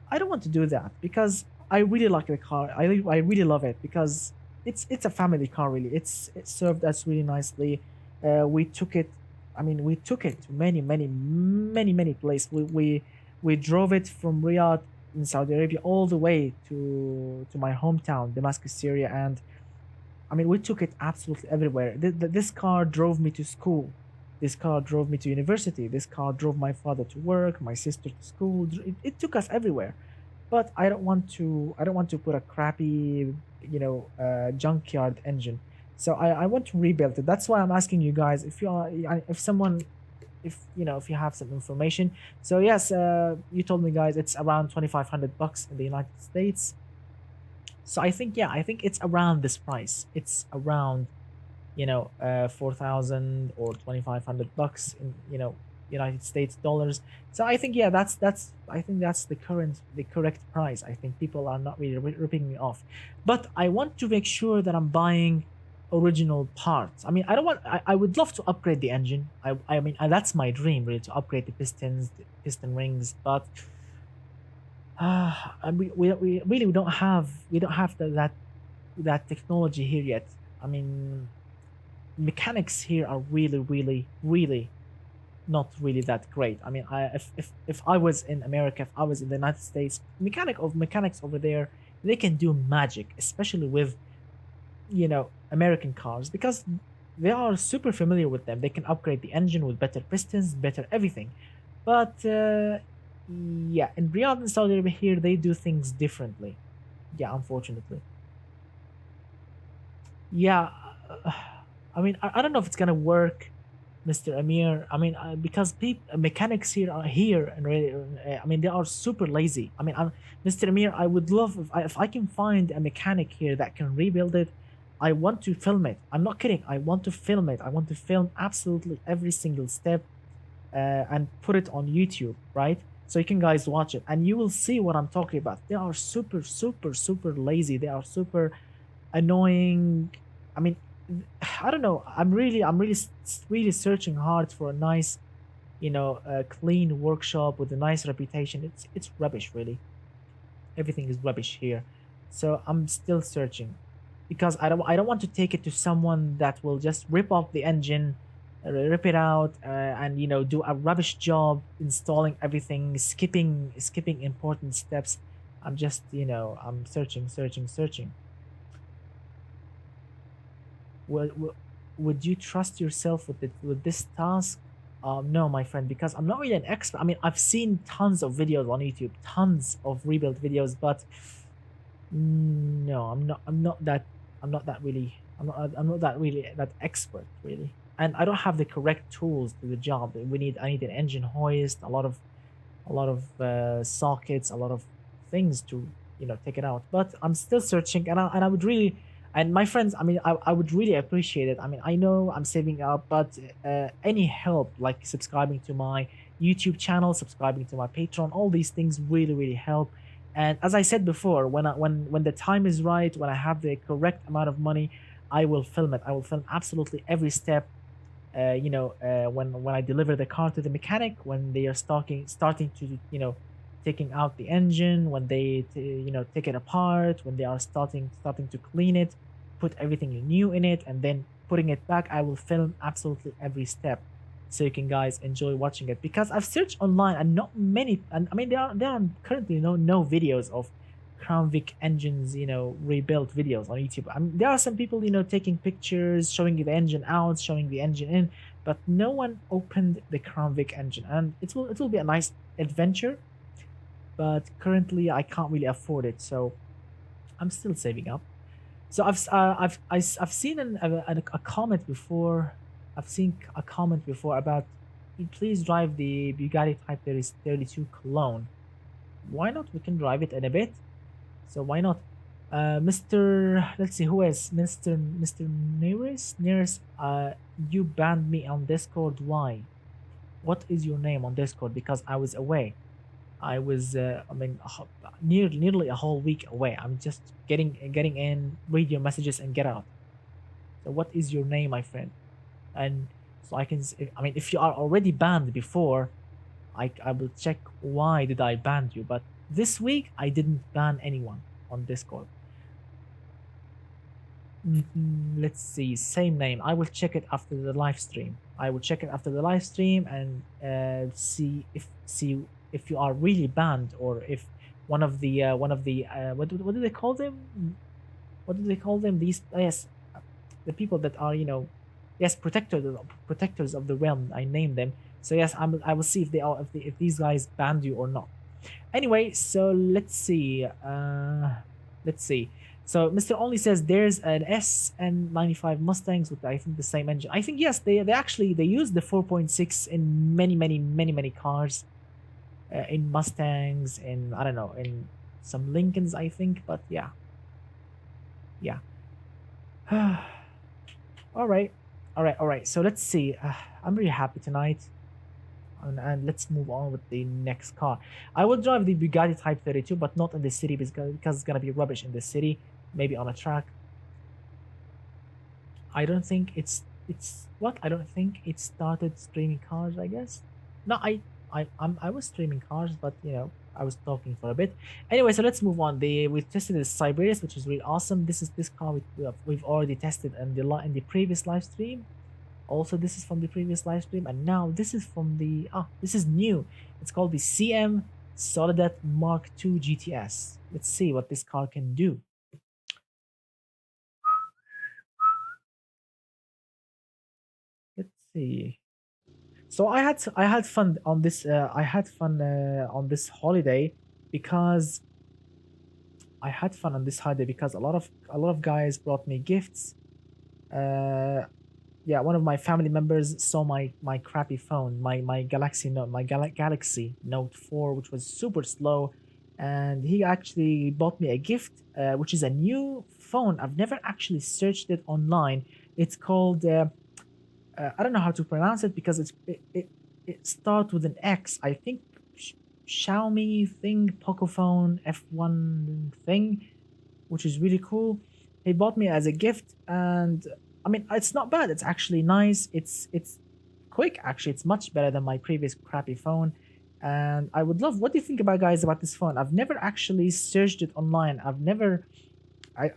I don't want to do that because I really like the car. I really love it because it's a family car. Really, it served us really nicely. We took it. I mean, we took it to many places. We drove it from Riyadh in Saudi Arabia all the way to my hometown, Damascus, Syria, and I mean, we took it absolutely everywhere. This car drove me to school. This car drove me to university. This car drove my father to work, my sister to school. It took us everywhere. But I don't want to put a crappy, junkyard engine. So I want to rebuild it. That's why I'm asking you guys if you are, if someone, if you have some information. So yes, you told me, guys, it's around 2,500 bucks in the United States. So I think, yeah, I think it's around this price. It's around 4,000 or 2,500 bucks in United States dollars. So I think, yeah, I think that's the correct price. I think people are not really ripping me off, but I want to make sure that I'm buying original parts. I mean, I don't want. I would love to upgrade the engine. I mean, that's my dream, really, to upgrade the pistons, the piston rings, but we really don't have that technology here yet. I mean, mechanics here are really not really that great. I mean, if I was in America, if I was in the United States, mechanics over there, they can do magic, especially with American cars because they are super familiar with them. They can upgrade the engine with better pistons, better everything. But yeah, in Riyadh and Saudi Arabia here, they do things differently. Yeah, unfortunately. Yeah, I mean, I don't know if it's gonna work, Mr. Amir. I mean, because mechanics here and really, I mean, they are super lazy. I mean, Mr. Amir, I would love if I can find a mechanic here that can rebuild it. I want to film it. I'm not kidding. I want to film it. I want to film absolutely every single step, and put it on YouTube, right? So you can guys watch it, and you will see what I'm talking about. They are super lazy. They are super annoying. I mean, I don't know. I'm really searching hard for a nice, clean workshop with a nice reputation. It's rubbish, really. Everything is rubbish here. So I'm still searching because I don't want to take it to someone that will just rip off the engine, rip it out, and do a rubbish job installing everything, skipping important steps. I'm just I'm searching. Would, would would you trust yourself with with this task? No, my friend, because I'm not really an expert. I mean, I've seen tons of videos on YouTube, tons of rebuild videos, but no, I'm not that. I'm not that really that expert really, and I don't have the correct tools to the job. I need an engine hoist, a lot of sockets, a lot of things to take it out. But I'm still searching, and I would really, and my friends, I mean, I would really appreciate it. I mean, I know I'm saving up, but any help, like subscribing to my YouTube channel, subscribing to my Patreon, all these things really help. And as I said before, when the time is right, when I have the correct amount of money, I will film it. I will film absolutely every step, when I deliver the car to the mechanic, when they are starting to taking out the engine, when they take it apart, when they are starting to clean it, put everything new in it, and then putting it back. I will film absolutely every step, so you can guys enjoy watching it, because I've searched online and not many, and I mean there are currently no videos of Crown Vic engines, rebuilt videos on YouTube. I mean, there are some people, taking pictures, showing you the engine out, showing the engine in, but no one opened the Crown Vic engine, and it will be a nice adventure. But currently, I can't really afford it, so I'm still saving up. So I've seen a comment before. I've seen a comment before about, please drive the Bugatti Type 32 Cologne. Why not? We can drive it in a bit. So why not? Mr. Let's see who is Mr. Nearest. Nearest. You banned me on Discord. Why? What is your name on Discord? Because I was away. I was. I mean, nearly a whole week away. I'm just getting in, read your messages, and get out. So what is your name, my friend? And so I can. I mean, if you are already banned before, I will check why did I ban you. But this week I didn't ban anyone on Discord. Let's see, same name. I will check it after the live stream. I will check it after the live stream and see if you are really banned, or if one of the what do they call them? What do they call them? These yes, the people that are yes, protectors of the realm. I name them. So yes, I will see if they are if these guys banned you or not. Anyway, so let's see. So Mr. Only says there's an SN95 Mustangs with, I think, the same engine. I think yes, they actually they use the 4.6 in many cars, in Mustangs, in I don't know, in some Lincolns, I think. But yeah, yeah. All right, all right. So let's see. I'm really happy tonight. And let's move on with the next car. I will drive the Bugatti Type 32, but not in the city, because it's gonna be rubbish in the city. Maybe on a track. I don't think it's what I don't think it started streaming cars. I guess no. I was streaming cars, but I was talking for a bit. Anyway, so let's move on. We tested the Siberius, which is really awesome. This car we've already tested in the previous live stream. Also, this is from the previous live stream, and now this is from this is new. It's called the CM Soledad Mark II GTS. Let's see what this car can do. Let's see. So I had fun on this. I had fun on this holiday because a lot of guys brought me gifts. Uh, yeah, one of my family members saw my crappy phone, my Galaxy Note, my Galaxy Note 4, which was super slow, and he actually bought me a gift, which is a new phone. I've never actually searched it online. It's called I don't know how to pronounce it, because it starts with an X. I think Xiaomi thing, Pocophone F1 thing, which is really cool. He bought me as a gift, and I mean, it's not bad. It's actually nice. It's quick. Actually, it's much better than my previous crappy phone. And I would love. What do you think about guys about this phone? I've never actually searched it online.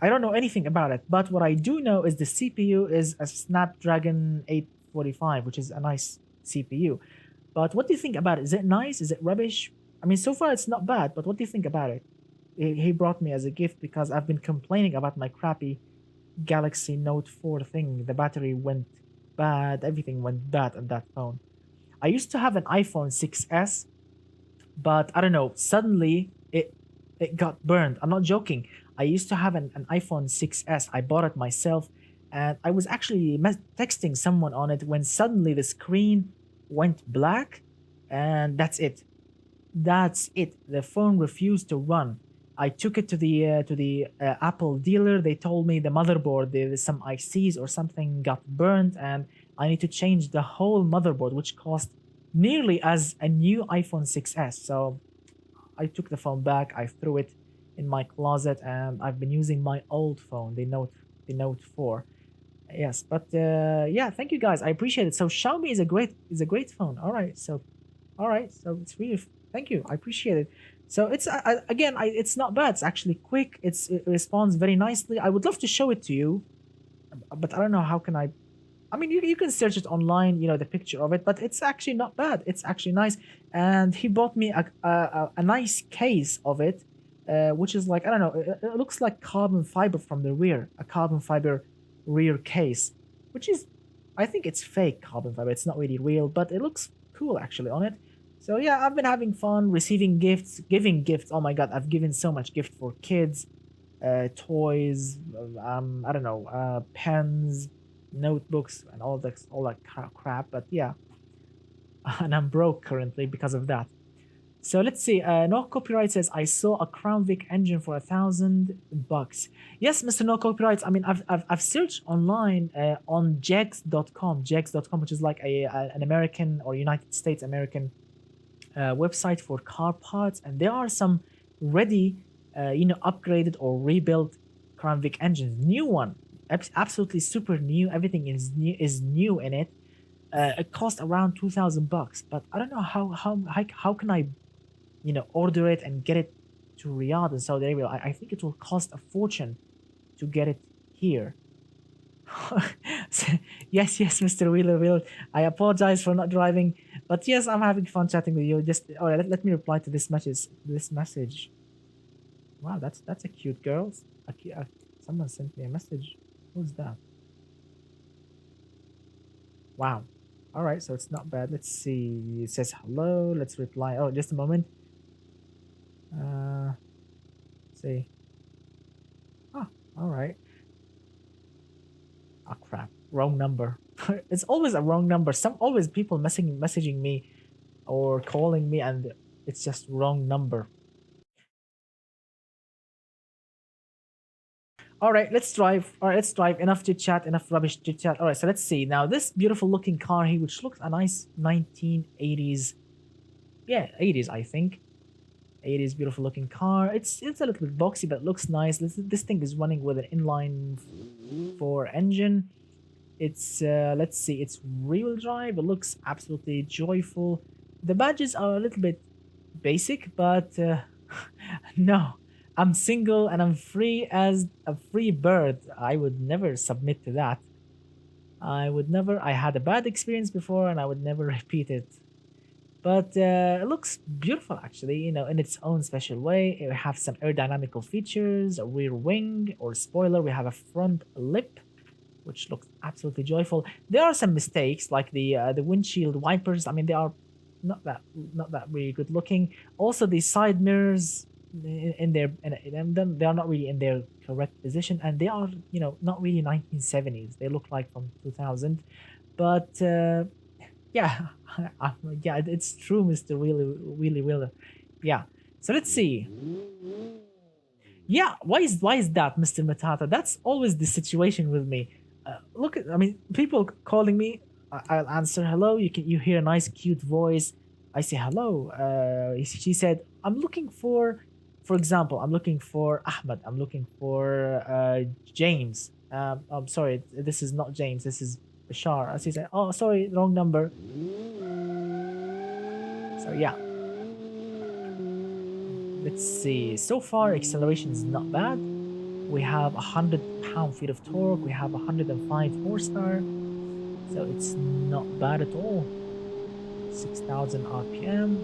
I don't know anything about it. But what I do know is the CPU is a Snapdragon 45, which is a nice CPU. But what do you think about it? Is it nice? Is it rubbish? I mean, so far it's not bad, but what do you think about it? He brought me as a gift because I've been complaining about my crappy Galaxy Note 4 thing. The battery went bad, everything went bad on that phone. I used to have an iPhone 6S, but I don't know, suddenly it got burned. I'm not joking. I used to have an iPhone 6S. I bought it myself, and I was actually texting someone on it when suddenly the screen went black, and that's it. The phone refused to run. I took it to the Apple dealer. They told me the motherboard, there's some ICs or something got burned, and I need to change the whole motherboard, which cost nearly as a new iPhone 6S. So I took the phone back. I threw it in my closet, and I've been using my old phone, the Note 4. Yes, but yeah, thank you guys. I appreciate it. So Xiaomi is a great phone. All right, so it's really thank you. I appreciate it. So it's again, it's not bad. It's actually quick. It responds very nicely. I would love to show it to you, but I don't know how can I. I mean, you can search it online, the picture of it, but it's actually not bad. It's actually nice. And he bought me a nice case of it, which is like, I don't know, it looks like carbon fiber from the rear, a carbon fiber rear case, which is, I think it's fake carbon fiber. It's not really real, but it looks cool actually on it. So yeah, I've been having fun receiving gifts, giving gifts. Oh my God, I've given so much gift for kids, toys, I don't know, pens, notebooks, and all that crap. But yeah, and I'm broke currently because of that. So let's see. No Copyright says I saw a Crown Vic engine for $1,000. Yes, Mr. No Copyrights. I mean, I've searched online on jegs.com, which is like an American or United States American website for car parts, and there are some ready, upgraded or rebuilt Crown Vic engines. New one, absolutely super new. Everything is new in it. It cost around $2,000, but I don't know how can I order it and get it to Riyadh in Saudi Arabia. I think it will cost a fortune to get it here. Yes, Mr. Wheeler will. I apologize for not driving, but yes, I'm having fun chatting with you. Just let me reply to this message. Wow, that's a cute girl. Someone sent me a message. Who's that? Wow. All right, so it's not bad. Let's see. It says hello. Let's reply. Oh, just a moment. See. Ah, all right. Oh crap, wrong number. It's always a wrong number. Always people messaging me or calling me, and it's just wrong number. All right, let's drive. All right, let's drive. Enough chit chat. Enough rubbish chit chat. All right, so let's see now. This beautiful looking car here, which looks a nice 1980s, yeah, 80s, I think. 80s beautiful looking car. It's a little bit boxy, but it looks nice. This thing is running with an inline four engine. It's let's see, it's rear-wheel drive. It looks absolutely joyful. The badges are a little bit basic, but no, I'm single and I'm free as a free bird. I would never submit to that. I would never. I had a bad experience before, and I would never repeat it. But it looks beautiful, actually. In its own special way. We have some aerodynamical features, a rear wing or spoiler. We have a front lip, which looks absolutely joyful. There are some mistakes, like the windshield wipers. I mean, they are not that really good looking. Also, the side mirrors they are not really in their correct position, and they are not really 1970s. They look like from 2000. But yeah, yeah, it's true, Mr. Wheeler. Yeah. So let's see. Yeah, why is that, Mr. Matata? That's always the situation with me. Look at, I mean, people calling me, I'll answer hello. You hear a nice cute voice. I say hello. She said, I'm looking for example, I'm looking for Ahmed. I'm looking for James. I'm sorry, this is not James. This is Bshar. She said, oh, sorry, wrong number. So yeah, let's see. So far, acceleration is not bad. We have 100 pound-feet of torque. We have 105 horsepower. So it's not bad at all. 6,000 RPM.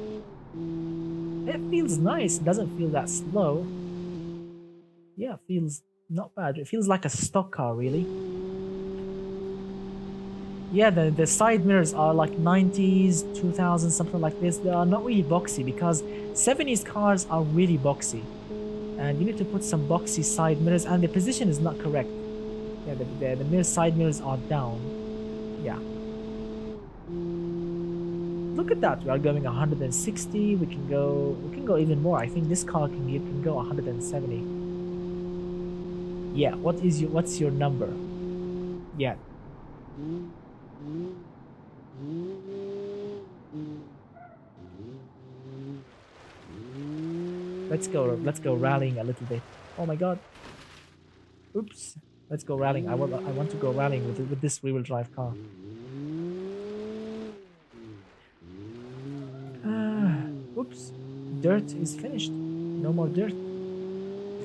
It feels nice. It doesn't feel that slow. Yeah, it feels not bad. It feels like a stock car, really. Yeah, the side mirrors are like 90s, 2000s, something like this. They are not really boxy because 70s cars are really boxy. And you need to put some boxy side mirrors, and the position is not correct. Yeah, the mirror side mirrors are down. Yeah. Look at that. We are going 160. We can go even more. I think this car can go 170. Yeah, what's your number? Yeah. Let's go rallying a little bit. Oh my god. Oops. Let's go rallying. I want to go rallying with this rear-wheel drive car. Oops. Dirt is finished. No more dirt.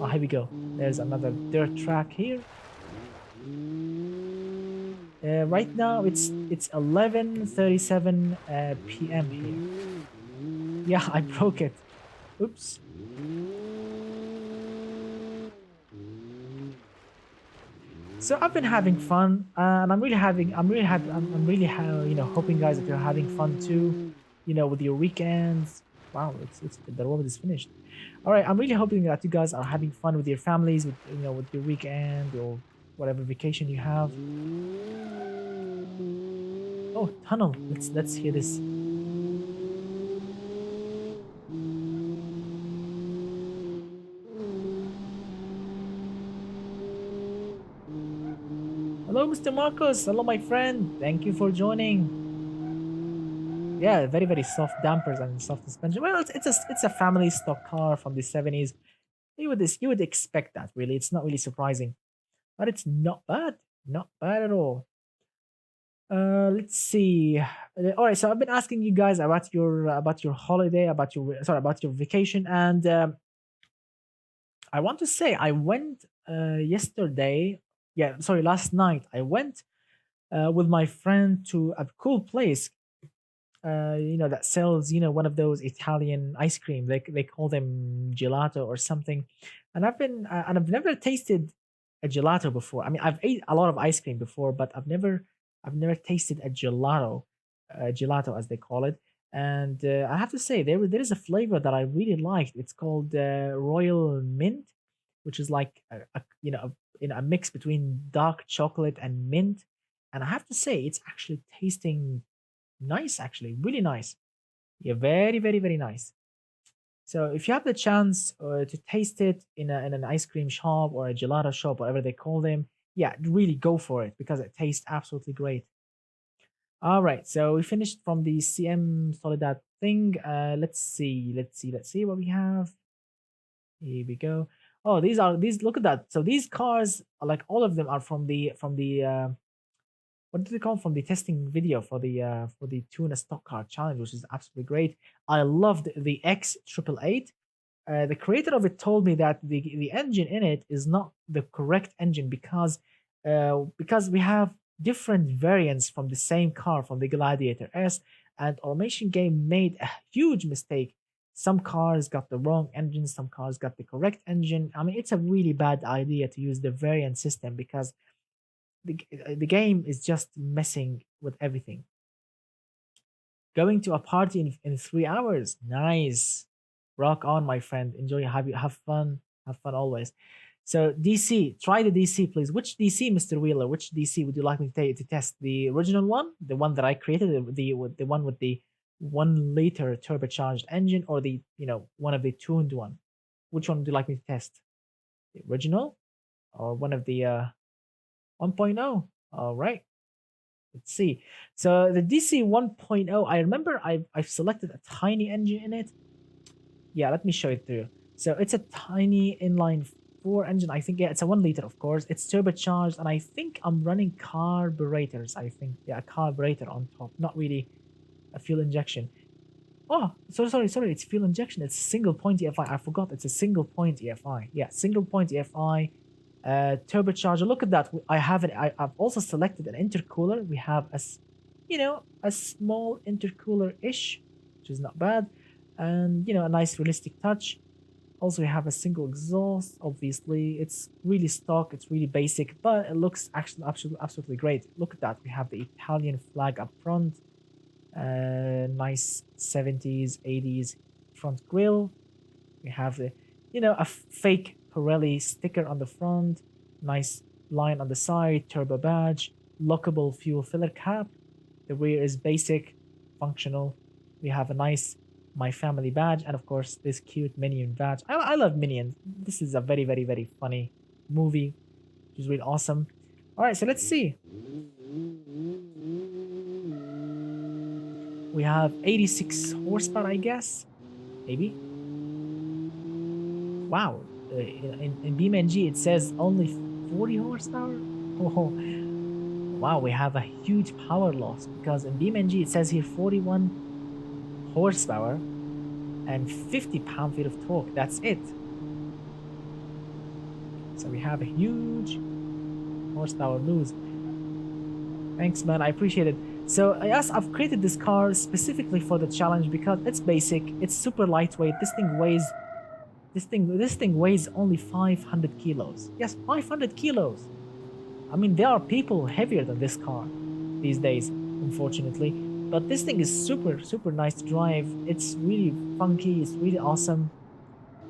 Oh, here we go. There's another dirt track here. Right now it's 11:37 p.m. here. Yeah, I broke it. Oops. So I've been having fun, and I'm really happy. I'm really, hoping guys that you're having fun too. With your weekends. Wow, it's the road is finished. All right, I'm really hoping that you guys are having fun with your families, with your weekend or whatever vacation you have. Oh, tunnel. Let's hear this. Hello, Mr. Marcos. Hello, my friend. Thank you for joining. Yeah, very very soft dampers and soft suspension. Well, it's a family stock car from the 70s. You would expect that really. It's not really surprising, but it's not bad. Not bad at all. Let's see. All right, so I've been asking you guys about your holiday, about your vacation, and I want to say I went yesterday. Yeah, sorry, last night I went with my friend to a cool place. That sells one of those Italian ice cream. They call them gelato or something. And I've never tasted a gelato before. I mean, I've ate a lot of ice cream before, but I've never tasted a gelato as they call it. And I have to say there is a flavor that I really liked. It's called Royal Mint, which is like a mix between dark chocolate and mint. And I have to say it's actually tasting nice, actually, really nice. Yeah, very, very, very nice. So if you have the chance to taste it in an ice cream shop or a gelato shop, whatever they call them, yeah, really go for it because it tastes absolutely great. All right, so we finished from the CM Soledad thing. Let's see what we have. Here we go. Oh, these. Look at that. So these cars, like all of them, are from the what do they call, from the testing video for the tuna stock car challenge, which is absolutely great. I loved the X 888. The creator of it told me that the engine in it is not the correct engine because we have different variants from the same car from the Gladiator S, and Automation Game made a huge mistake. Some cars got the wrong engine, some cars got the correct engine. I mean, it's a really bad idea to use the variant system because the game is just messing with everything. Going to a party in 3 hours. Nice. Rock on, my friend. Enjoy. Have fun. Have fun always. So DC, try the DC, please. Which DC, Mr. Wheeler? Which DC would you like me to test? The original one, the one that I created, the one with the 1 liter turbocharged engine, or the one of the tuned one? Which one would you like me to test? The original, or one of the 1.0? All right. Let's see. So the DC 1.0, I remember I've selected a tiny engine in it. Yeah, let me show it through. So it's a tiny inline four engine. I think, yeah, it's a 1 liter, of course. It's turbocharged, and I think I'm running carburetors. I think, yeah, a carburetor on top, not really a fuel injection. Oh, sorry. It's fuel injection. It's single point EFI. I forgot it's a single point EFI. Yeah, single point EFI. turbocharger. Look at that. I have it. I've also selected an intercooler. We have a small intercooler-ish, which is not bad, and a nice realistic touch. Also, we have a single exhaust. Obviously, it's really stock. It's really basic, but it looks actually absolutely great. Look at that. We have the Italian flag up front. Nice 70s, 80s front grille. We have a fake Pirelli sticker on the front, nice line on the side, turbo badge, lockable fuel filler cap. The rear is basic, functional. We have a nice My Family badge, and of course this cute Minion badge. I love Minions. This is a very, very, very funny movie, which is really awesome. All right, so let's see. We have 86 horsepower, I guess, maybe. Wow, in BeamNG it says only 40 horsepower. Oh, wow, we have a huge power loss because in BeamNG it says here 41 horsepower and 50 pound-feet of torque. That's it. So we have a huge horsepower lose. Thanks, man. I appreciate it. So yes, I've created this car specifically for the challenge because it's basic. It's super lightweight. This thing weighs only 500 kilos. Yes, 500 kilos. I mean, there are people heavier than this car these days, unfortunately. But this thing is super, super nice to drive. It's really funky. It's really awesome.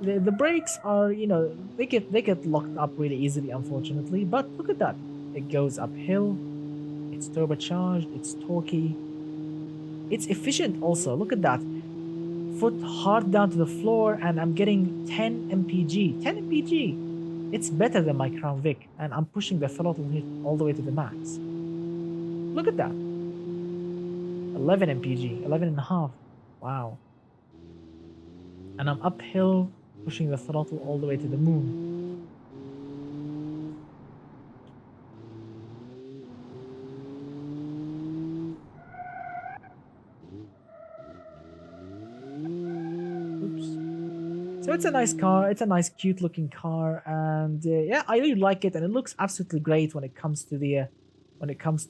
The brakes are, they get locked up really easily, unfortunately. But look at that. It goes uphill. It's turbocharged. It's torquey. It's efficient also. Look at that. Foot hard down to the floor, and I'm getting 10 mpg. 10 mpg. It's better than my Crown Vic, and I'm pushing the throttle here all the way to the max. Look at that. 11 mpg, 11 and a half. Wow. And I'm uphill, pushing the throttle all the way to the moon. Oops. So it's a nice car. It's a nice, cute looking car, and yeah, I really like it, and it looks absolutely great when it comes to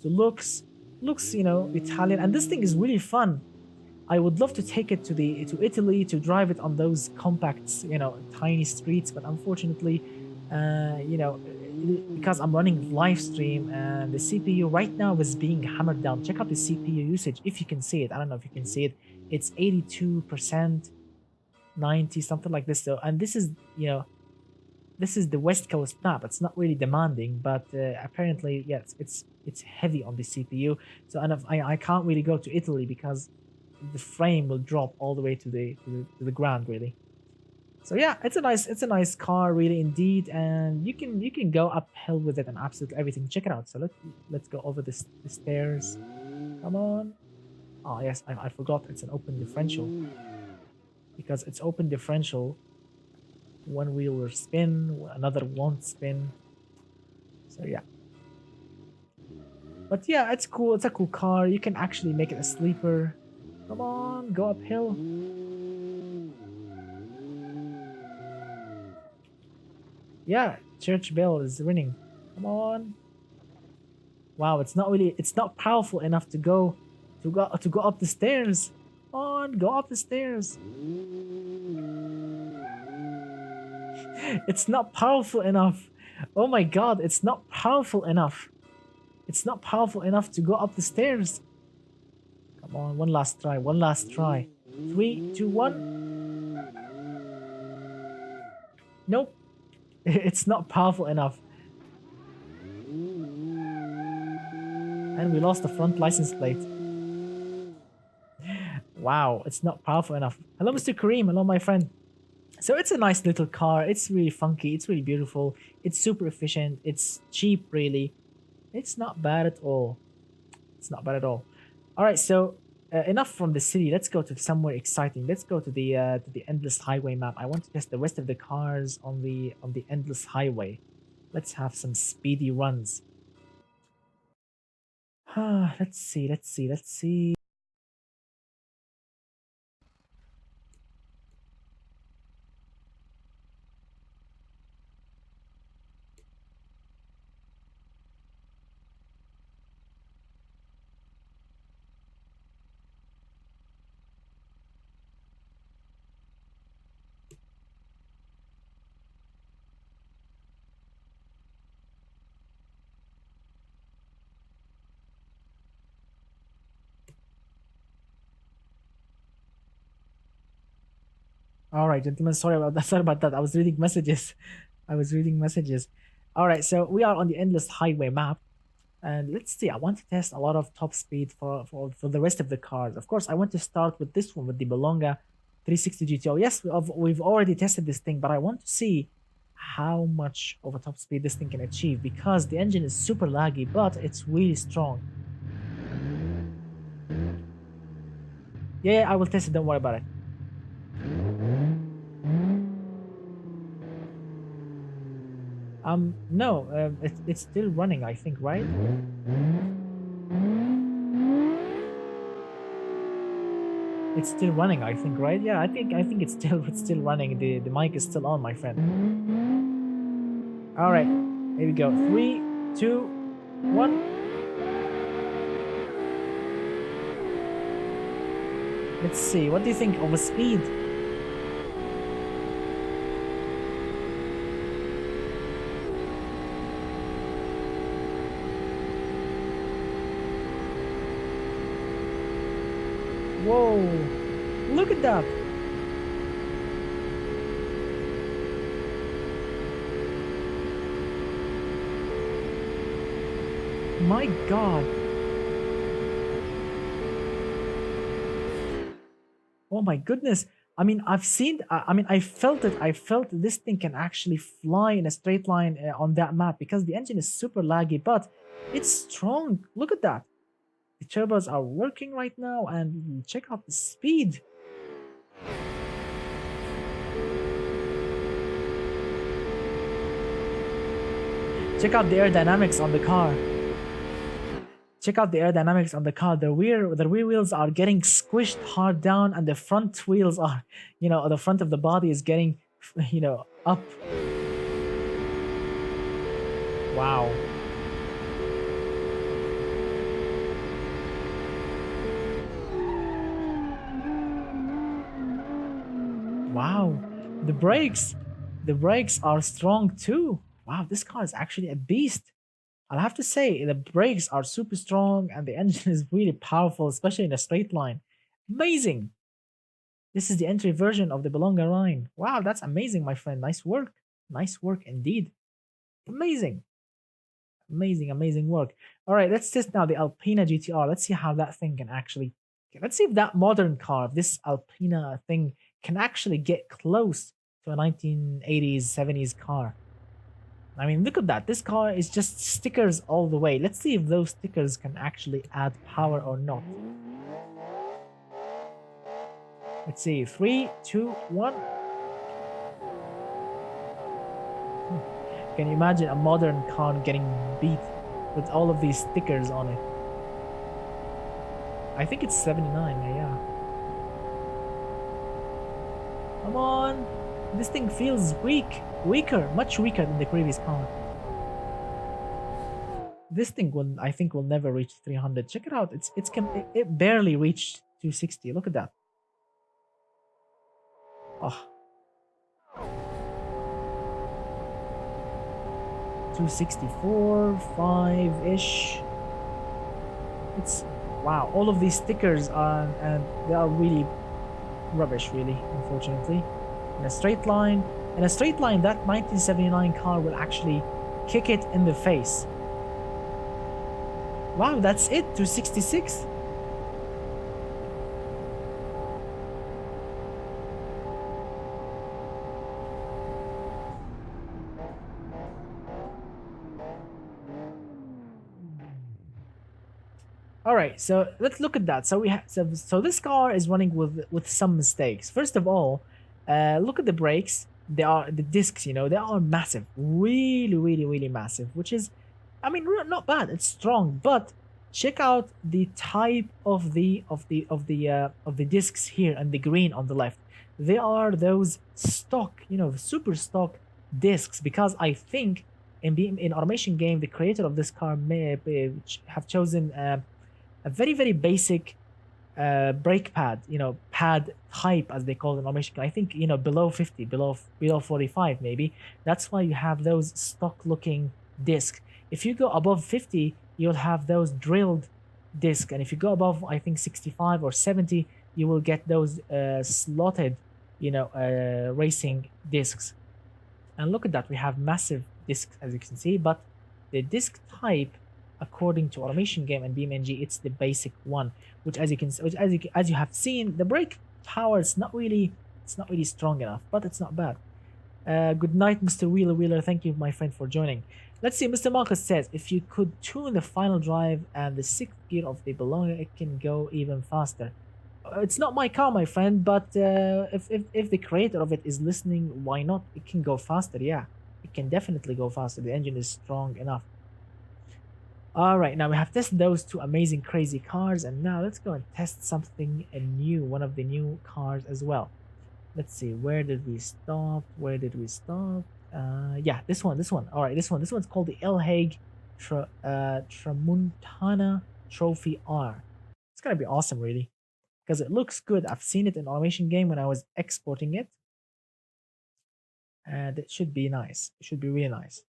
looks. Looks, Italian, and this thing is really fun. I would love to take it to Italy to drive it on those compacts, tiny streets, but unfortunately, because I'm running live stream and the CPU right now is being hammered down. Check out the CPU usage if you can see it. I don't know if you can see it. It's 82%, 90, something like this. So, and this is the West Coast map. It's not really demanding, but apparently, yes, it's heavy on the CPU. So, and if I can't really go to Italy because the frame will drop all the way to the ground, really. So yeah, it's a nice car, really indeed, and you can go uphill with it and absolutely everything. Check it out. So let's go over the stairs. Come on. Oh yes, I forgot it's an open differential because it's open differential. One wheel will spin, another won't spin. So yeah. But yeah, it's cool. It's a cool car. You can actually make it a sleeper. Come on, go uphill. Yeah, church bell is ringing. Come on. Wow, it's not powerful enough to go up the stairs. Come on, go up the stairs. It's not powerful enough. Oh my god, it's not powerful enough. It's not powerful enough to go up the stairs. Come on, one last try, one last try. 3, 2, 1. Nope. It's not powerful enough. And we lost the front license plate. Wow, it's not powerful enough. Hello, Mr. Kareem. Hello, my friend. So it's a nice little car. It's really funky. It's really beautiful. It's super efficient. It's cheap, really. It's not bad at all. It's not bad at all. All right, so enough from the city. Let's go to somewhere exciting. Let's go to the endless highway map. I want to test the rest of the cars on the endless highway. Let's have some speedy runs. Let's see. Let's see. Let's see. All right, gentlemen. Sorry about that. Sorry about that. I was reading messages. I was reading messages. All right, so we are on the endless highway map. And let's see, I want to test a lot of top speed for the rest of the cars. Of course, I want to start with this one, with the Bolonga 360 GTO. Yes, we've already tested this thing, but I want to see how much of a top speed this thing can achieve, because the engine is super laggy, but it's really strong. Yeah, I will test it. Don't worry about it. No, it's still running, I think, right? It's still running, I think, right? Yeah, I think it's still running. The mic is still on, my friend. All right, here we go. 3, 2, 1. Let's see. What do you think of the speed? Whoa! Look at that! My God! Oh my goodness! I mean, I've seen. I mean, I felt it. I felt this thing can actually fly in a straight line on that map, because the engine is super laggy, but it's strong. Look at that. The turbos are working right now, and check out the speed. Check out the aerodynamics on the car. Check out the aerodynamics on the car. The rear wheels are getting squished hard down, and the front wheels are, the front of the body is getting, up. Wow. Wow. The brakes, the brakes are strong too. Wow, this car is actually a beast. I'll have to say, the brakes are super strong, and the engine is really powerful, especially in a straight line. Amazing. This is the entry version of the Bolonga line. Wow, that's amazing, my friend. Nice work. Nice work indeed. Amazing. Amazing, amazing work. All right, let's test now the Alpina GTR. Let's see how that thing can actually. Let's see if that modern car, this Alpina thing, can actually get close to a 1980s, 70s car. I mean, look at that. This car is just stickers all the way. Let's see if those stickers can actually add power or not. Let's see. 3, 2, 1. Can you imagine a modern car getting beat with all of these stickers on it? I think it's 79, yeah. Come on. This thing feels weaker, much weaker than the previous car. This thing I think will never reach 300. Check it out. It barely reached 260. Look at that. Oh. 264, 5-ish. It's wow. All of these stickers are, and they are really rubbish, really, unfortunately. In a straight line, that 1979 car will actually kick it in the face. Wow, that's it. 266. All right, so let's look at that. So we have so this car is running with some mistakes. First of all, look at the brakes. They are the discs. They are massive, really, really, really massive. Which is, I mean, not bad. It's strong, but check out the type of the discs here, and the green on the left. They are those stock, super stock discs, because I think in Automation Game, the creator of this car may have chosen a very, very basic brake pad, pad type, as they call it in Automation. I think, below 50, below 45 maybe. That's why you have those stock looking discs. If you go above 50, you'll have those drilled discs, and if you go above, I think, 65 or 70, you will get those slotted, racing discs. And look at that, we have massive discs as you can see, but the disc type, according to Automation Game and BeamNG, it's the basic one, which as you can which as you have seen, the brake power is not really strong enough, but it's not bad. Good night, Mr. Wheeler. Thank you, my friend, for joining. Let's see. Mr. Marcus says, if you could tune the final drive and the sixth gear of the Bologna, it can go even faster. It's not my car, my friend, but if the creator of it is listening, why not? It can go faster. Yeah, it can definitely go faster. The engine is strong enough. All right, now we have tested those two amazing, crazy cars, and now let's go and test something new, one of the new cars as well. Let's see, where did we stop? Where did we stop? Yeah, this one. All right, this one's called the El Hague Tramuntana Trophy R. It's gonna be awesome, really, because it looks good. I've seen it in Automation Game when I was exporting it, and it should be nice. It should be really nice.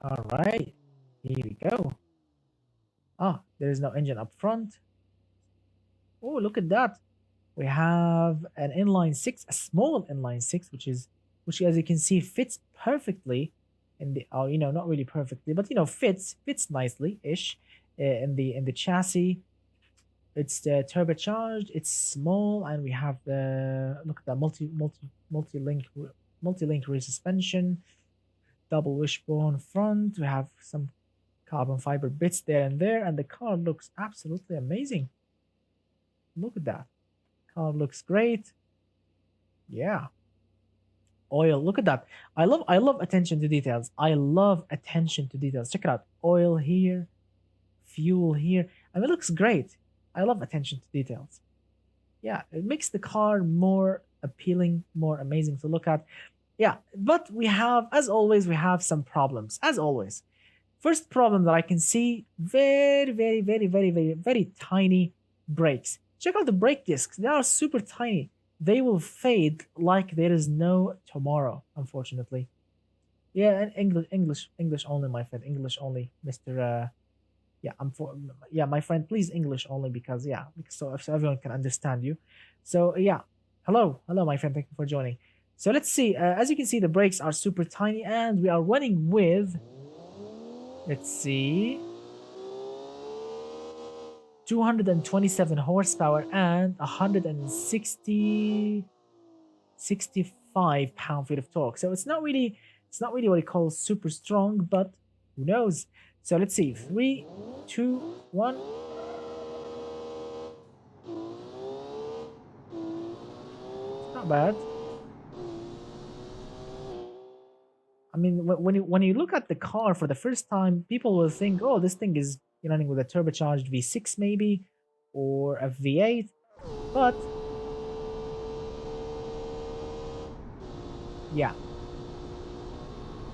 All right, here we go. Ah, there is no engine up front. Oh, look at that. We have an inline six, a small inline six, which as you can see fits perfectly in the not really perfectly, but fits nicely ish in the chassis. It's turbocharged. It's small, and we have the look at that multi-link rear suspension, double wishbone front. We have some carbon fiber bits there and there, and the car looks absolutely amazing. Look at that. Car looks great. Yeah. Oil. Look at that. I love attention to details. I love attention to details. Check it out. Oil here, fuel here. I mean, it looks great. I love attention to details. Yeah, it makes the car more appealing, more amazing to look at. Yeah, but we have, as always, we have some problems. As always, first problem that I can see, very, very, very, very, very, very tiny brakes. Check out the brake discs. They are super tiny. They will fade like there is no tomorrow, unfortunately. Yeah, and English only, my friend. English only, Mr. Yeah, yeah, my friend, please English only because yeah, so everyone can understand you. So yeah, hello, my friend. Thank you for joining. So let's see. As you can see, the brakes are super tiny, and we are running with, let's see, 227 horsepower and 165 pound-feet of torque. So it's not really what you call super strong, but who knows? So let's see. 3, 2, 1. It's not bad. I mean, when you look at the car for the first time, people will think, oh, this thing is running with a turbocharged V6 maybe, or a V8. But yeah,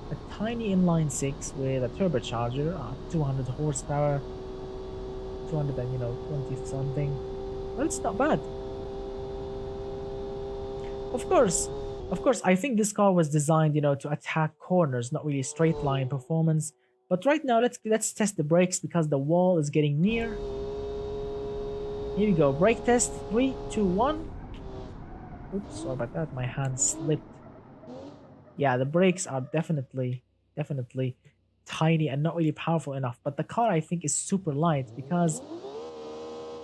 a tiny inline six with a turbocharger, 200 horsepower, 200 and 20 something. Well, it's not bad. Of course, of course, I think this car was designed, to attack corners, not really straight line performance. But right now, let's test the brakes because the wall is getting near. Here we go, brake test. 3, 2, 1. Oops, sorry about that. My hand slipped. Yeah, the brakes are definitely tiny and not really powerful enough. But the car, I think, is super light because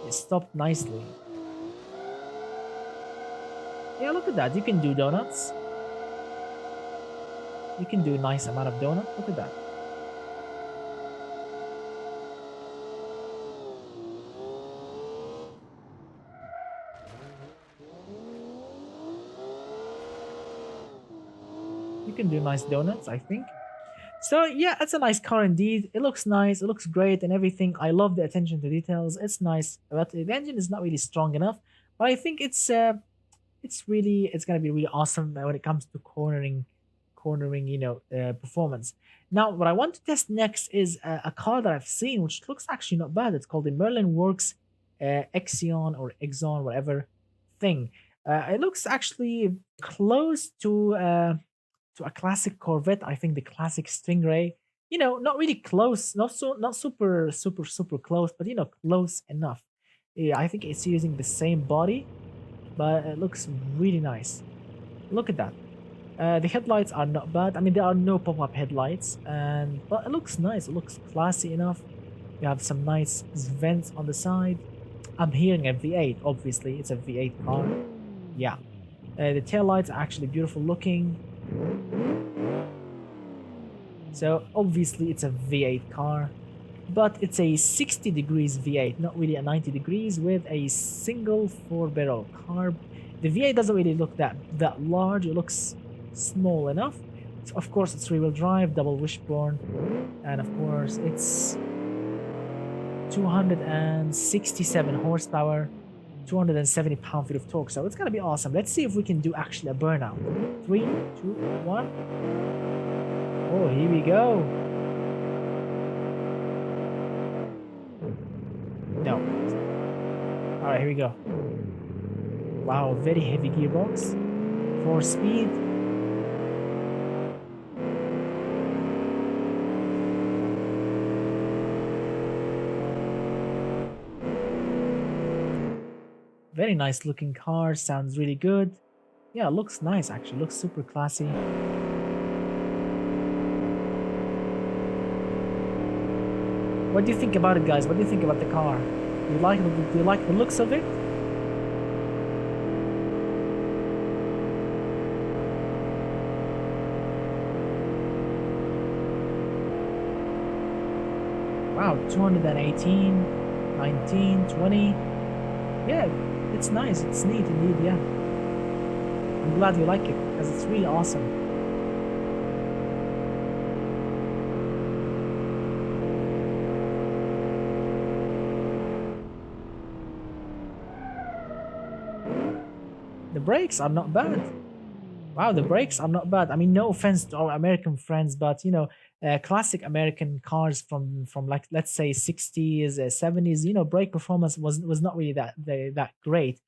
it stopped nicely. Yeah, look at that. You can do donuts. You can do a nice amount of donut. Look at that. You can do nice donuts, I think. So yeah, it's a nice car indeed. It looks nice. It looks great and everything. I love the attention to details. It's nice, but the engine is not really strong enough. But I think it's gonna be really awesome when it comes to cornering performance. Now what I want to test next is a car that I've seen which looks actually not bad. It's called the Merlin Works Exion or Exxon, whatever thing. It looks actually close to a classic Corvette. I think the classic Stingray. not really close, not super close, but close enough. Yeah, I think it's using the same body, but it looks really nice. Look at that. The headlights are not bad. I mean, there are no pop-up headlights, but it looks nice. It looks classy enough. You have some nice vents on the side. I'm hearing a V8. Obviously, it's a V8 car. Yeah. The tail lights are actually beautiful looking. So obviously, it's a V8 car, but it's a 60 degrees V8, not really a 90 degrees, with a single 4-barrel carb. The V8 doesn't really look that large. It looks small enough. Of course, it's rear-wheel drive, double wishbone, and of course, it's 267 horsepower, 270 pound-feet of torque. So it's gonna be awesome. Let's see if we can do actually a burnout. 3, 2, 1. Oh, here we go. No. All right, here we go. Wow, very heavy gearbox. 4-speed. Very nice looking car. Sounds really good. Yeah, looks nice actually. Looks super classy. What do you think about it, guys? What do you think about the car? Do you like the looks of it? Wow, 218, 19, 20. Yeah, it's nice. It's neat indeed, yeah. I'm glad you like it because it's really awesome. The brakes are not bad. Wow, the brakes are not bad. I mean, no offense to our American friends, but classic American cars from like let's say 60s, 70s, brake performance was not really that great.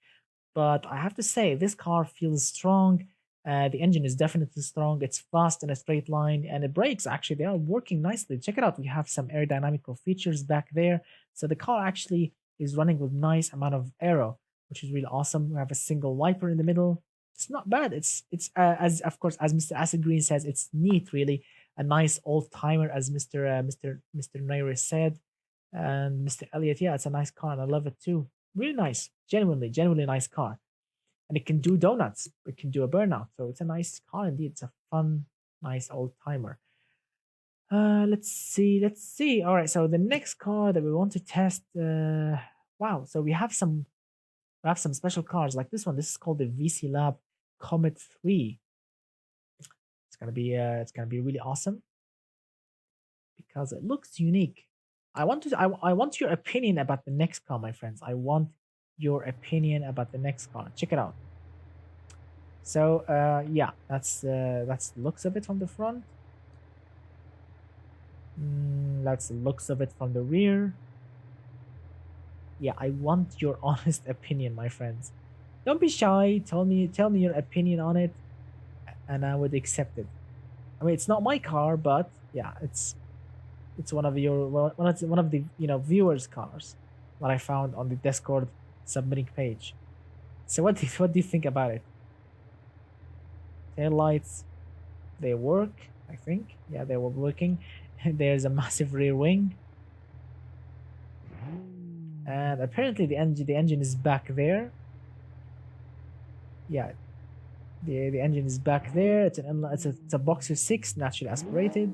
But I have to say, this car feels strong. The engine is definitely strong. It's fast in a straight line, and the brakes actually they are working nicely. Check it out. We have some aerodynamical features back there, so the car actually is running with nice amount of aero, which is really awesome. We have a single wiper in the middle. It's not bad. It's as of course as Mr. Acid Green says, it's neat. Really, a nice old timer, as Mr. Nair said, and Mr. Elliott. Yeah, it's a nice car, and I love it too. Really nice, genuinely nice car, and it can do donuts. It can do a burnout, so it's a nice car indeed. It's a fun, nice old timer. Let's see. All right, so the next car that we want to test. Wow, so we have some special cars like this one. This is called the VC Lab Comet 3. It's gonna be really awesome because it looks unique. I want your opinion about the next car, my friends. I want your opinion about the next car. Check it out. So yeah, that's the looks of it from the front. That's the looks of it from the rear. Yeah, I want your honest opinion, my friends. Don't be shy. Tell me your opinion on it, and I would accept it. I mean, it's not my car, but yeah, it's one of the viewers' cars that I found on the Discord submitting page. So what do you think about it? Tail lights, they work, I think. Yeah, they were working. There's a massive rear wing, and apparently the engine is back there. Yeah, the engine is back there. It's a Boxer 6, naturally aspirated.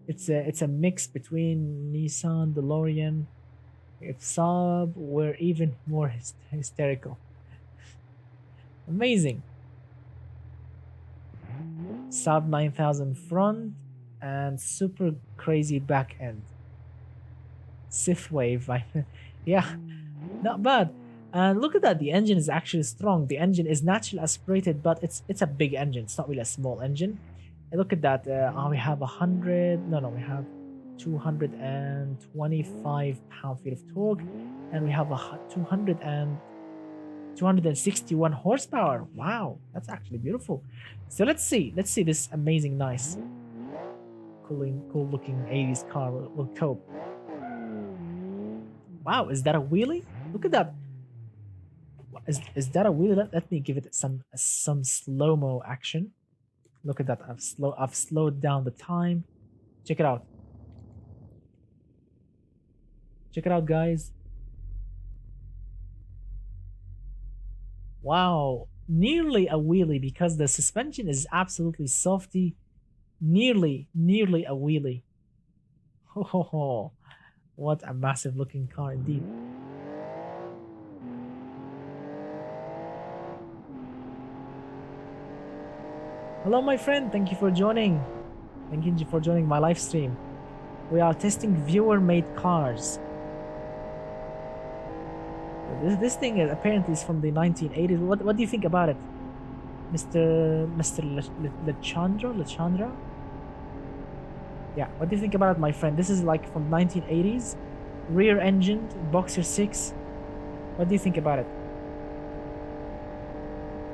It's a mix between Nissan, DeLorean. If Saab were even more hysterical. Amazing. Saab 9000 front and super crazy back end. Sith wave. Yeah, not bad. And look at that. The engine is actually strong. The engine is naturally aspirated, but it's a big engine. It's not really a small engine. And look at that. We have 100. No, we have 225 pound-feet of torque, and we have a 200 and 261 horsepower. Wow, that's actually beautiful. So let's see this amazing, nice, cool looking 80s car will cope. Wow, is that a wheelie? Look at that. Is that a wheelie? Let me give it some slow-mo action. Look at that. I've slowed down the time. Check it out. Check it out, guys. Wow, nearly a wheelie because the suspension is absolutely softy. Nearly a wheelie. Ho ho ho. What a massive looking car indeed. Hello, my friend. Thank you for joining. Thank you for joining my live stream. We are testing viewer-made cars. This thing is apparently is from the 1980s. What do you think about it, Mr. Lachandra? Yeah, what do you think about it, my friend? This is like from 1980s, rear-engined Boxer 6. What do you think about it?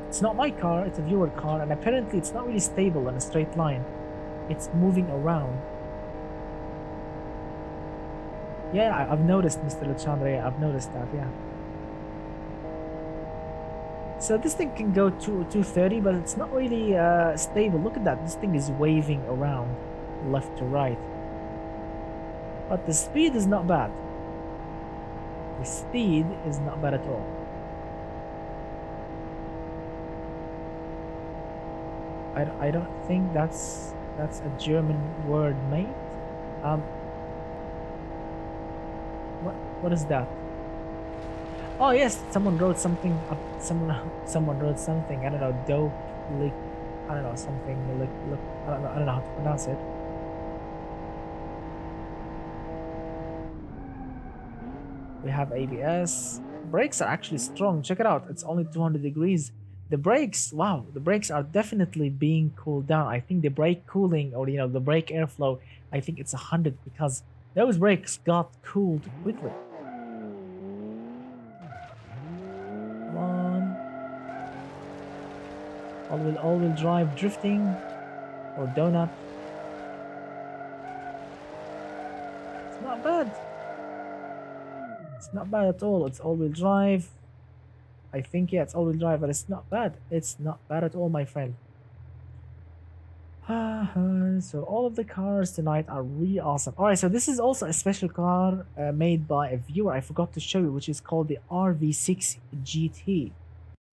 It's not my car, it's a viewer car, and apparently it's not really stable in a straight line. It's moving around. Yeah, I've noticed, Mr. Lachandra. Yeah, I've noticed that, yeah. So this thing can go to 230, but it's not really stable. Look at that. This thing is waving around left to right. But the speed is not bad. The speed is not bad at all. I don't think that's a German word, mate. What is that? Oh yes, someone wrote something up. Someone wrote something. I don't know. Dope, lick. I don't know something. Lick. I don't know how to pronounce it. We have ABS. Brakes are actually strong. Check it out. It's only 200 degrees. The brakes, wow, the brakes are definitely being cooled down. I think the brake cooling, or the brake airflow, I think it's 100 because those brakes got cooled quickly. Come on. All-wheel drive drifting or donut. It's not bad. It's not bad at all. It's all-wheel drive. I think, yeah, it's all-wheel drive, but it's not bad. It's not bad at all, my friend. So all of the cars tonight are really awesome. All right, so this is also a special car made by a viewer. I forgot to show you, which is called the RV6 GT.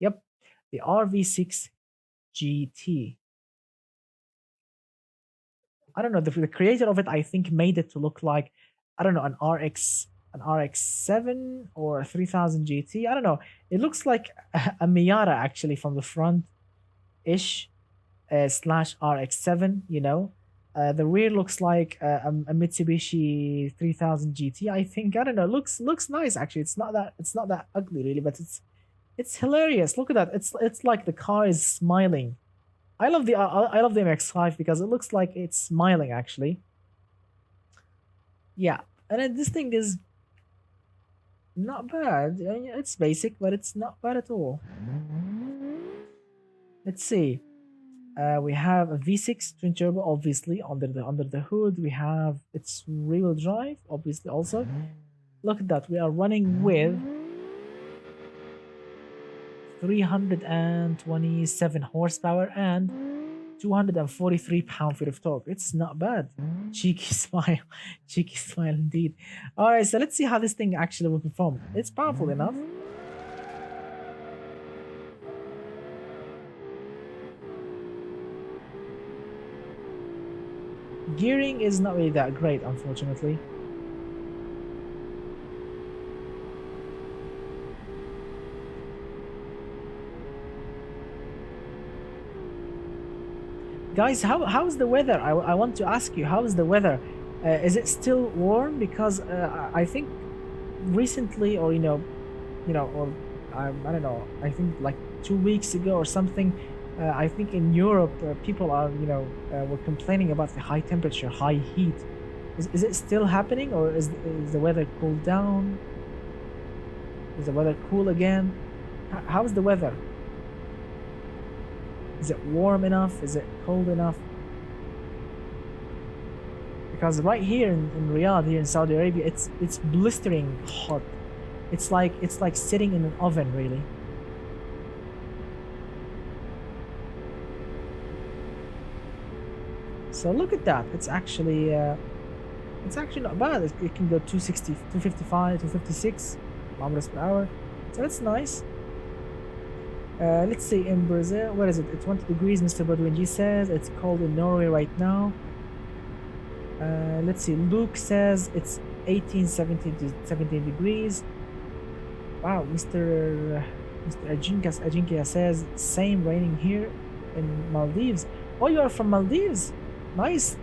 Yep, the RV6 GT. I don't know, the creator of it, I think, made it to look like, I don't know, an RX-7 or a 3000 GT. I don't know. It looks like a Miata actually from the front ish slash RX-7. The rear looks like a Mitsubishi 3000 GT. I think, I don't know. Looks nice actually. It's not that ugly really, but it's hilarious. Look at that. It's like the car is smiling. I love the MX-5 because it looks like it's smiling actually. Yeah, and then this thing is not bad. It's basic, but it's not bad at all. Let's see. We have a V6 twin turbo, obviously under the hood. We have its rear-wheel drive, obviously also. Look at that. We are running with 327 horsepower and 243 pound-feet of torque. It's not bad. Cheeky smile. Cheeky smile indeed. All right, so let's see how this thing actually will perform. It's powerful enough. Gearing is not really that great, unfortunately. Guys, how's the weather? I want to ask you, how is the weather? Is it still warm? Because I think recently, or or I don't know. I think like 2 weeks ago or something. I think in Europe, people are were complaining about the high temperature, high heat. Is it still happening, or is the weather cooled down? Is the weather cool again? How's the weather? Is it warm enough? Is it cold enough? Because right here in Riyadh, here in Saudi Arabia, it's blistering hot. It's like sitting in an oven, really. So look at that. It's actually not bad. It can go 260, 255, 256 kilometers per hour. So that's nice. Let's see in Brazil, what is it? 20 degrees, Mr. BeamNG says. It's cold in Norway right now. Let's see. Luke says it's 18, 17 to 17 degrees. Wow, Mr. Ajinkia says same raining here in Maldives. Oh, you are from Maldives. Nice.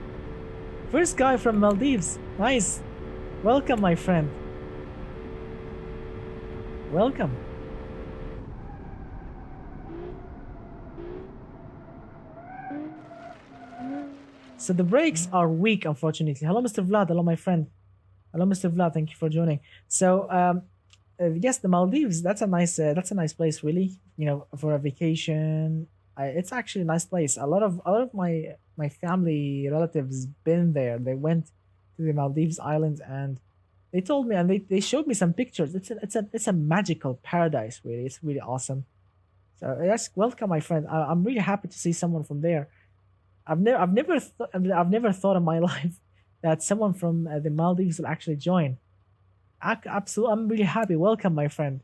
First guy from Maldives. Nice. Welcome, my friend. Welcome. So the brakes are weak, unfortunately. Hello, Mr. Vlad. Hello, my friend. Hello, Mr. Vlad. Thank you for joining. So, yes, the Maldives. That's a nice place, really. For a vacation. It's actually a nice place. A lot of my family relatives been there. They went to the Maldives islands and they told me and they showed me some pictures. It's a magical paradise. Really, it's really awesome. So yes, welcome, my friend. I'm really happy to see someone from there. I've never thought in my life that someone from the Maldives will actually join. Absolutely, I'm really happy. Welcome, my friend.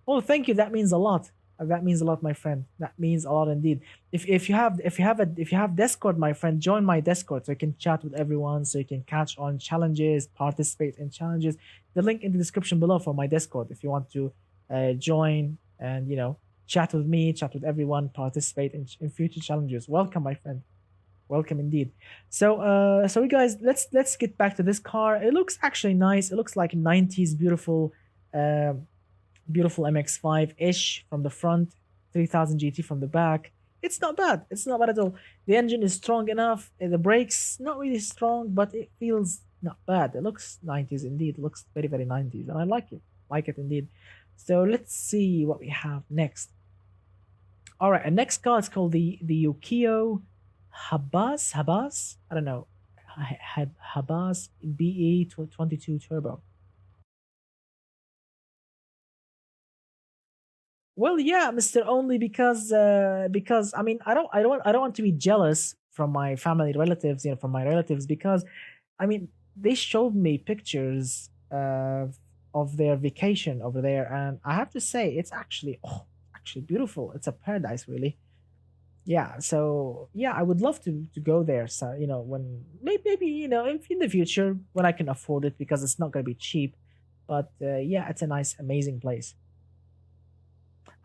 Oh, thank you. That means a lot. That means a lot, my friend. That means a lot indeed. If you have Discord, my friend, join my Discord so you can chat with everyone, so you can catch on challenges, participate in challenges. The link in the description below for my Discord if you want to join and chat with me, chat with everyone, participate in future challenges. Welcome, my friend. Welcome indeed. So you guys, let's get back to this car. It looks actually nice. It looks like 90s uh, beautiful MX-5 ish from the front, 3000 GT from the back. It's not bad. It's not bad at all. The engine is strong enough. The brakes not really strong, but it feels not bad. It looks 90s indeed. It looks very very 90s, and I like it. Like it indeed. So let's see what we have next. All right, and next car is called the Yukio Habas. I don't know. Habas BE22 Turbo. Well, yeah, Mister. Only because I mean I don't want to be jealous from my family relatives, from my relatives because I mean they showed me pictures of their vacation over there, and I have to say it's actually beautiful. It's a paradise, really. Yeah, so yeah, I would love to go there. So when maybe in the future when I can afford it because it's not gonna be cheap, but yeah, it's a nice, amazing place.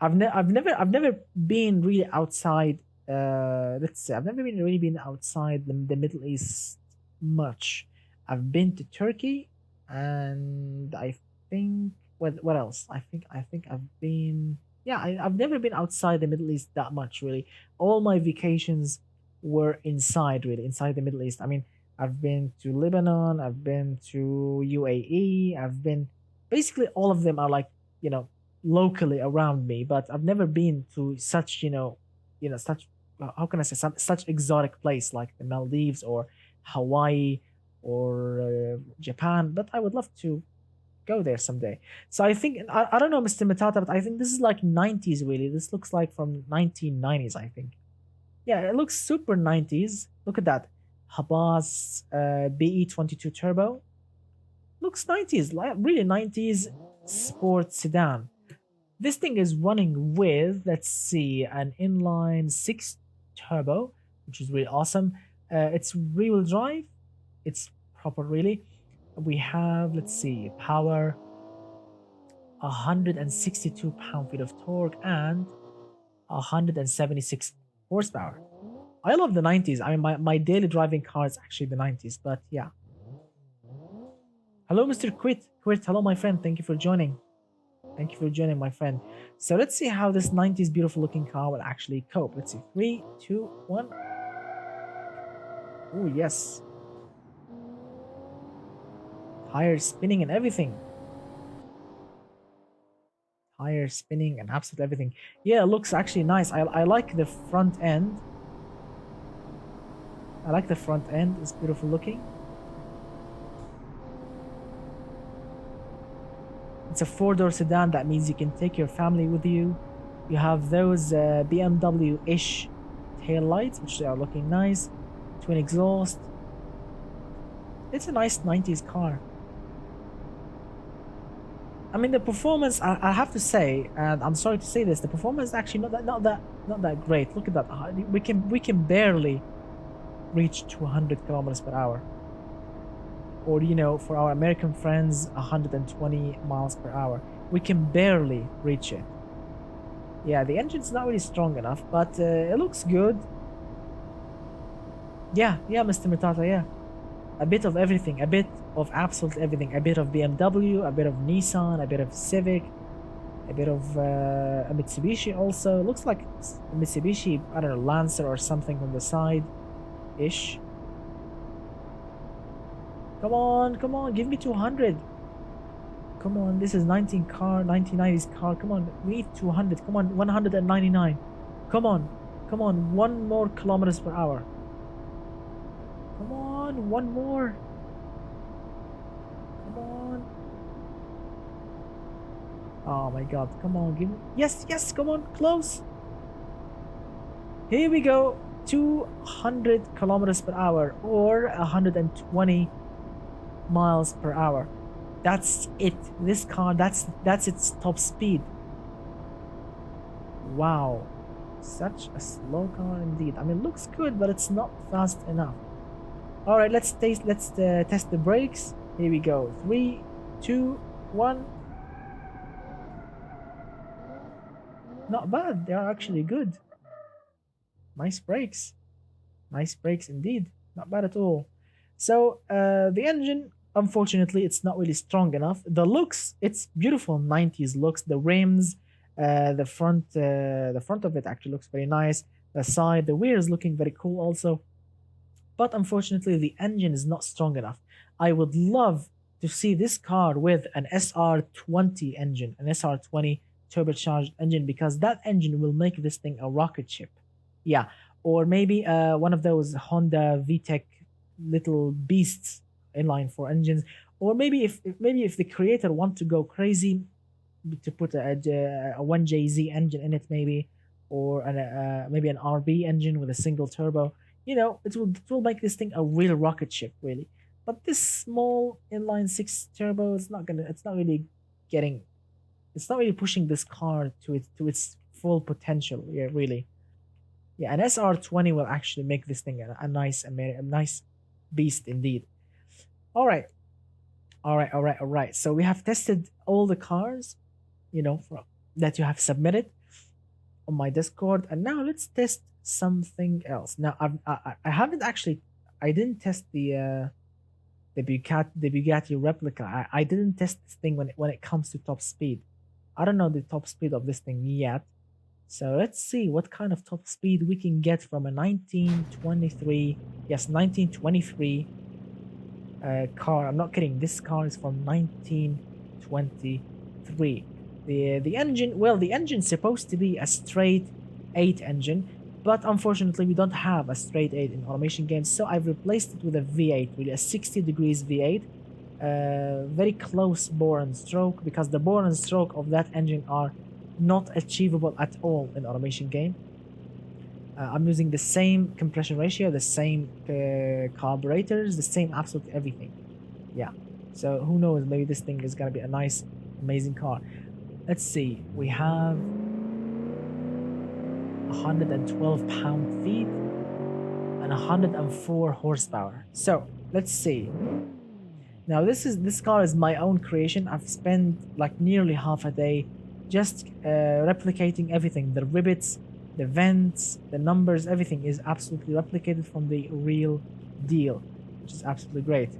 I've never been really outside. Let's say I've never been really been outside the Middle East much. I've been to Turkey, and I think what else? I think I've been. Yeah, I've never been outside the Middle East that much really. All my vacations were inside, really inside the Middle East. I mean, I've been to Lebanon, I've been to UAE, I've been basically all of them are like you know locally around me, but I've never been to such, such how can I say such exotic place like the Maldives or Hawaii or Japan. But I would love to go there someday. So I think I don't know, Mr. Matata, but I think this is like 90s really. This looks like from 1990s, I think. Yeah, it looks super 90s. Look at that. Habas BE22 Turbo. Looks 90s, like really 90s sports sedan. This thing is running with, let's see, an inline six turbo, which is really awesome. It's rear wheel drive. It's proper, really. We have, let's see, power, 162 pound-feet of torque, and 176 horsepower. I love the 90s. I mean, my daily driving car is actually the 90s, but yeah. Hello, Mr. Quit. Hello, my friend. Thank you for joining. Thank you for joining, my friend. So let's see how this 90s beautiful looking car will actually cope. Let's see. Three, two, one. Oh, yes. Tires spinning and everything. tire spinning and absolutely everything. Yeah, it looks actually nice. I like the front end. I like the front end. It's beautiful looking. It's a four-door sedan. That means you can take your family with you. You have those BMW-ish tail lights, which are looking nice. Twin exhaust. It's a nice 90s car. I mean, the performance, I have to say, and I'm sorry to say this, the performance is actually not that great. Look at that. We can barely reach 200 kilometers per hour, or for our American friends, 120 miles per hour. We can barely reach it. Yeah, the engine's not really strong enough, but it looks good. Yeah, Mr. Mitata, yeah. A bit of everything, a bit of absolutely everything. A bit of BMW, a bit of Nissan, a bit of Civic, a bit of a Mitsubishi also. It looks like Mitsubishi, I don't know, Lancer or something on the side-ish. Come on, give me 200. Come on, this is 1990s car. Come on, we need 200. Come on, 199. Come on, one more kilometers per hour. Come on, one more. Come on. Oh my god, come on, give me. Yes, come on, close. Here we go. 200 kilometers per hour or 120 miles per hour. That's it. This car, that's its top speed. Wow. Such a slow car indeed. I mean, it looks good, but it's not fast enough. All right, let's test the brakes. Here we go. 3, 2, 1. Not bad. They are actually good. Nice brakes. Nice brakes indeed. Not bad at all. So the engine, unfortunately, it's not really strong enough. The looks, it's beautiful 90s looks. The rims, the front of it actually looks very nice. The side, the rear is looking very cool also. But unfortunately, the engine is not strong enough. I would love to see this car with an SR20 engine, an SR20 turbocharged engine, because that engine will make this thing a rocket ship. Yeah, or maybe one of those Honda VTEC little beasts inline four engines, or maybe if the creator want to go crazy to put a 1JZ engine in it, maybe, or maybe an RB engine with a single turbo. It will make this thing a real rocket ship, really. But this small inline six turbo is not gonna. It's not really pushing this car to its full potential. Yeah, really. Yeah, an SR20 will actually make this thing a nice beast indeed. All right, all right. So we have tested all the cars, that you have submitted on my Discord, and now let's test something else. Now I haven't actually, I didn't test the Bugatti replica. I didn't test this thing when it comes to top speed. I don't know the top speed of this thing yet. So let's see what kind of top speed we can get from a 1923, yes, 1923 car. I'm not kidding. This car is from 1923. The engine, well, the engine's supposed to be a straight 8 engine, but unfortunately we don't have a straight 8 in automation games, so I've replaced it with a V8, really a 60 degrees V8. Very close bore and stroke, because the bore and stroke of that engine are not achievable at all in automation game. I'm using the same compression ratio, the same carburetors, the same absolute everything. Yeah, so who knows, maybe this thing is gonna be a nice, amazing car. Let's see, we have 112 pound-feet and 104 horsepower. So let's see. Now this car is my own creation. I've spent like nearly half a day just replicating everything. The rivets, the vents, the numbers, everything is absolutely replicated from the real deal, which is absolutely great.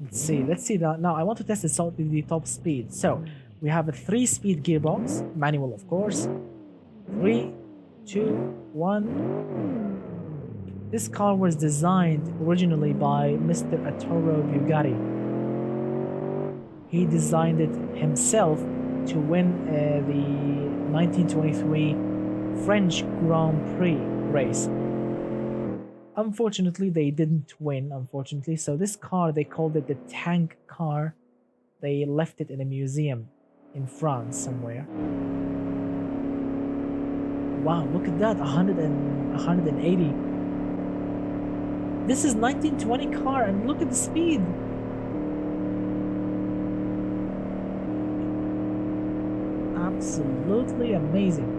Let's see that. Now I want to test the top speed. So we have a 3-speed gearbox, manual of course. 3, 2, 1. This car was designed originally by Mr. Arturo Bugatti. He designed it himself to win the 1923 French Grand Prix race. Unfortunately, they didn't win, unfortunately. So this car, they called it the tank car. They left it in a museum in France somewhere. Wow, look at that, 180. This is 1920 car and look at the speed. Absolutely amazing.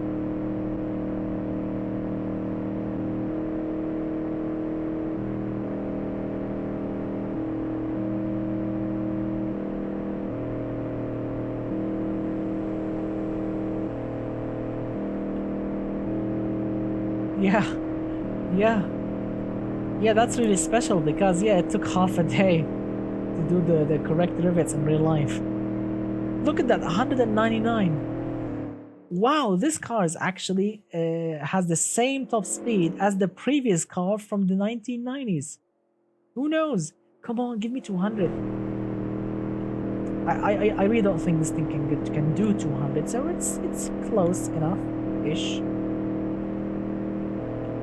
Yeah, yeah, yeah, that's really special because, yeah, it took half a day to do the correct rivets in real life. Look at that, 199. Wow, this car is actually has the same top speed as the previous car from the 1990s. Who knows? Come on, give me 200. I really don't think this thing can do 200, so it's close enough ish.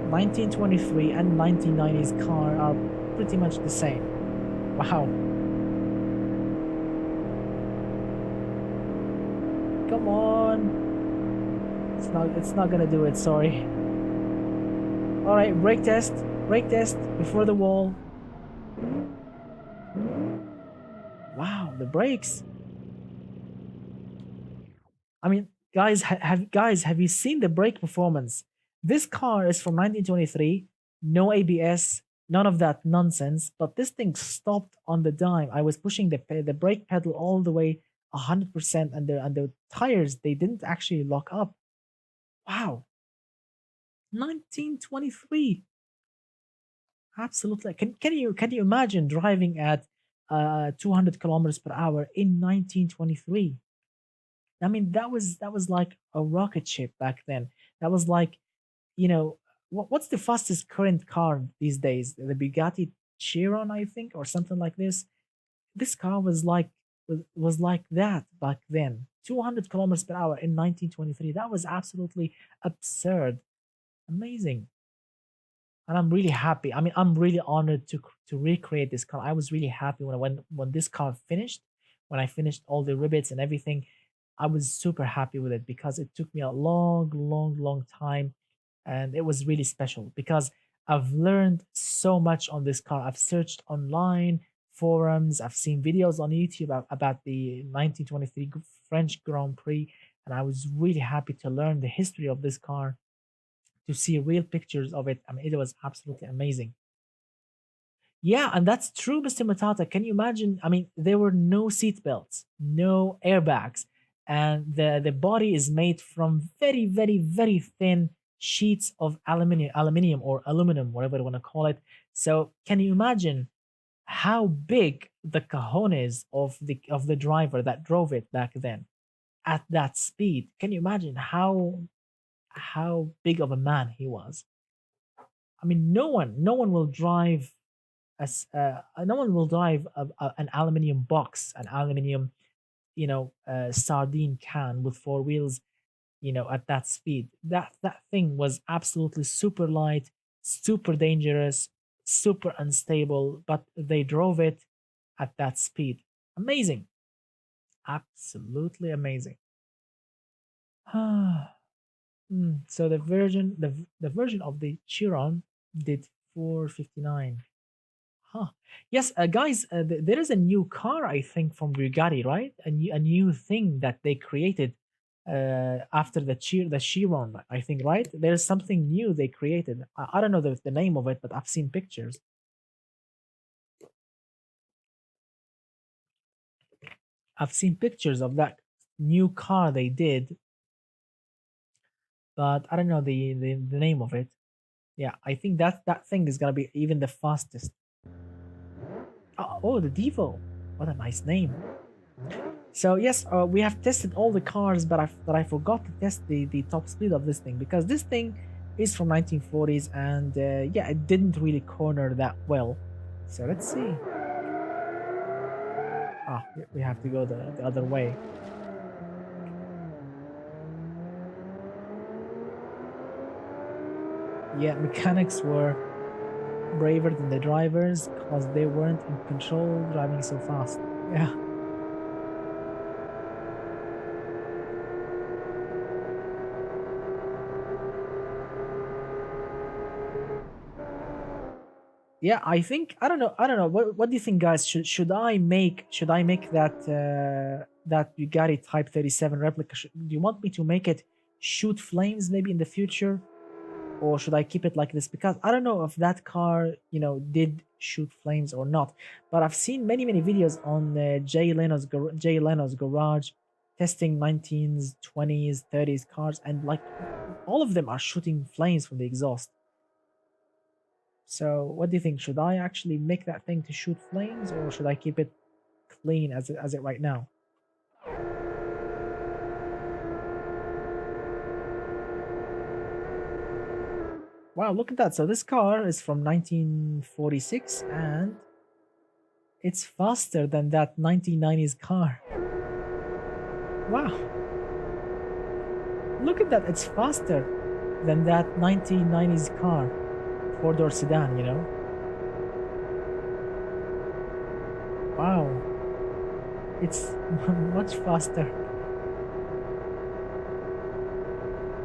1923 and 1990s car are pretty much the same. Wow. Come on. It's not gonna do it, sorry. Alright, brake test. Brake test before the wall. Wow, the brakes. I mean, have you seen the brake performance? This car is from 1923, no ABS, none of that nonsense. But this thing stopped on the dime. I was pushing the brake pedal all the way 100%, and the tires, they didn't actually lock up. Wow, 1923. Absolutely. Can you imagine driving at 200 kilometers per hour in 1923? I mean, that was like a rocket ship back then. That was like, what's the fastest current car these days? The Bugatti Chiron, I think, or something like this. This car was like that back then. 200 kilometers per hour in 1923. That was absolutely absurd. Amazing. And I'm really happy. I mean, I'm really honored to recreate this car. I was really happy when this car finished, when I finished all the rivets and everything. I was super happy with it because it took me a long, long, long time, and it was really special because I've learned so much on this car. I've searched online forums, I've seen videos on YouTube about the 1923 French Grand Prix, and I was really happy to learn the history of this car, to see real pictures of it. I mean, it was absolutely amazing. Yeah, and that's true, Mr. Matata. Can you imagine? I mean, there were no seat belts, no airbags, and the body is made from very, very, very thin sheets of aluminium or aluminum, whatever you want to call it. So, can you imagine how big the cojones of the driver that drove it back then at that speed? Can you imagine how big of a man he was? I mean, no one will drive no one will drive an aluminium box, an aluminium, sardine can with four wheels, at that speed. That thing was absolutely super light, super dangerous, super unstable, but they drove it at that speed. Amazing, absolutely amazing. So the version of the Chiron did 459. Huh. Yes, guys, there is a new car, I think, from Bugatti, right? A new thing that they created after the Chiron, I think, right? There's something new they created. I don't know the name of it, but I've seen pictures. I've seen pictures of that new car they did, but I don't know the name of it. Yeah, I think that thing is gonna be even the fastest. Oh, the Devo. What a nice name. So yes, we have tested all the cars, but I forgot to test the top speed of this thing because this thing is from 1940s, and yeah, it didn't really corner that well. So let's see. Ah, we have to go the other way. Yeah, mechanics were braver than the drivers because they weren't in control driving so fast. Yeah. Yeah, I think I don't know. What do you think, guys? Should I make that Bugatti Type 37 replica? Do you want me to make it shoot flames maybe in the future, or should I keep it like this? Because I don't know if that car did shoot flames or not. But I've seen many videos on Jay Leno's garage testing 19s, 20s, 30s cars, and like all of them are shooting flames from the exhaust. So what do you think? Should I actually make that thing to shoot flames, or should I keep it clean as it right now? Wow, look at that. So this car is from 1946 and it's faster than that 1990s car. Wow, look at that. It's faster than that 1990s car, four-door sedan. Wow, it's much faster.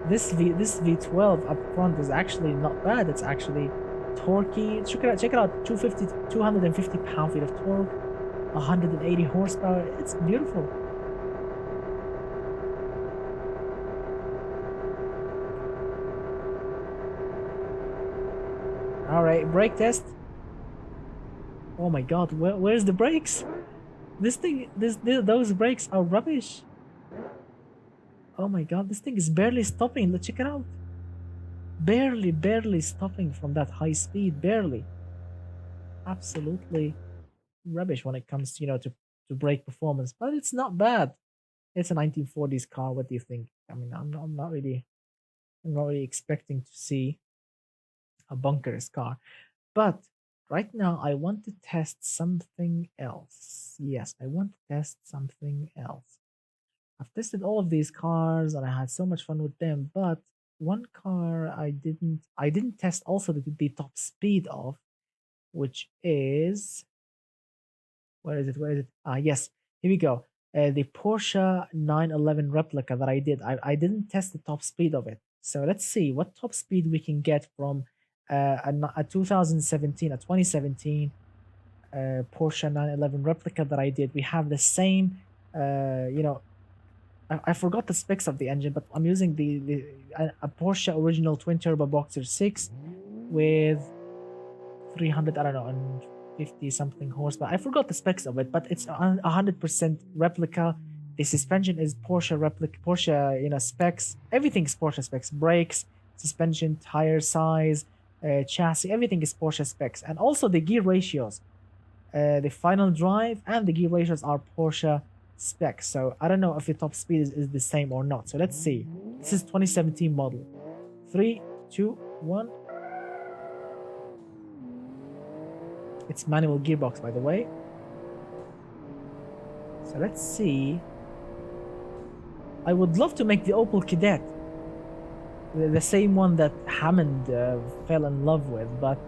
This V12 up front is actually not bad. It's actually torquey. Check it out. 250 pound-feet of torque, 180 horsepower. It's beautiful. All right, brake test. Oh my God, where's the brakes? Those brakes are rubbish. Oh my God, this thing is barely stopping. Let's check it out. Barely stopping from that high speed. Barely. Absolutely rubbish when it comes to brake performance, but it's not bad. It's a 1940s car. What do you think? I mean, I'm not really expecting to see a bunker's car. But right now, I want to test something else. Yes, I want to test something else. I've tested all of these cars and I had so much fun with them, but one car I didn't test also the top speed of, which is where is it? Where is it? Ah, yes, here we go. The Porsche 911 replica that I did. I didn't test the top speed of it. So let's see what top speed we can get from a 2017 Porsche 911 replica that I did. We have the same, I forgot the specs of the engine, but I'm using a Porsche original twin turbo boxer 6 with 300, I don't know, and 50 something horsepower. I forgot the specs of it, but it's a 100% replica. The suspension is Porsche, specs. Everything's Porsche specs. Brakes, suspension, tire size, chassis, everything is Porsche specs. And also the gear ratios. The final drive and the gear ratios are Porsche specs. So I don't know if the top speed is the same or not. So let's see. This is 2017 model. 3, 2, 1. It's manual gearbox, by the way. So let's see. I would love to make the Opel Kadett, the same one that Hammond fell in love with, but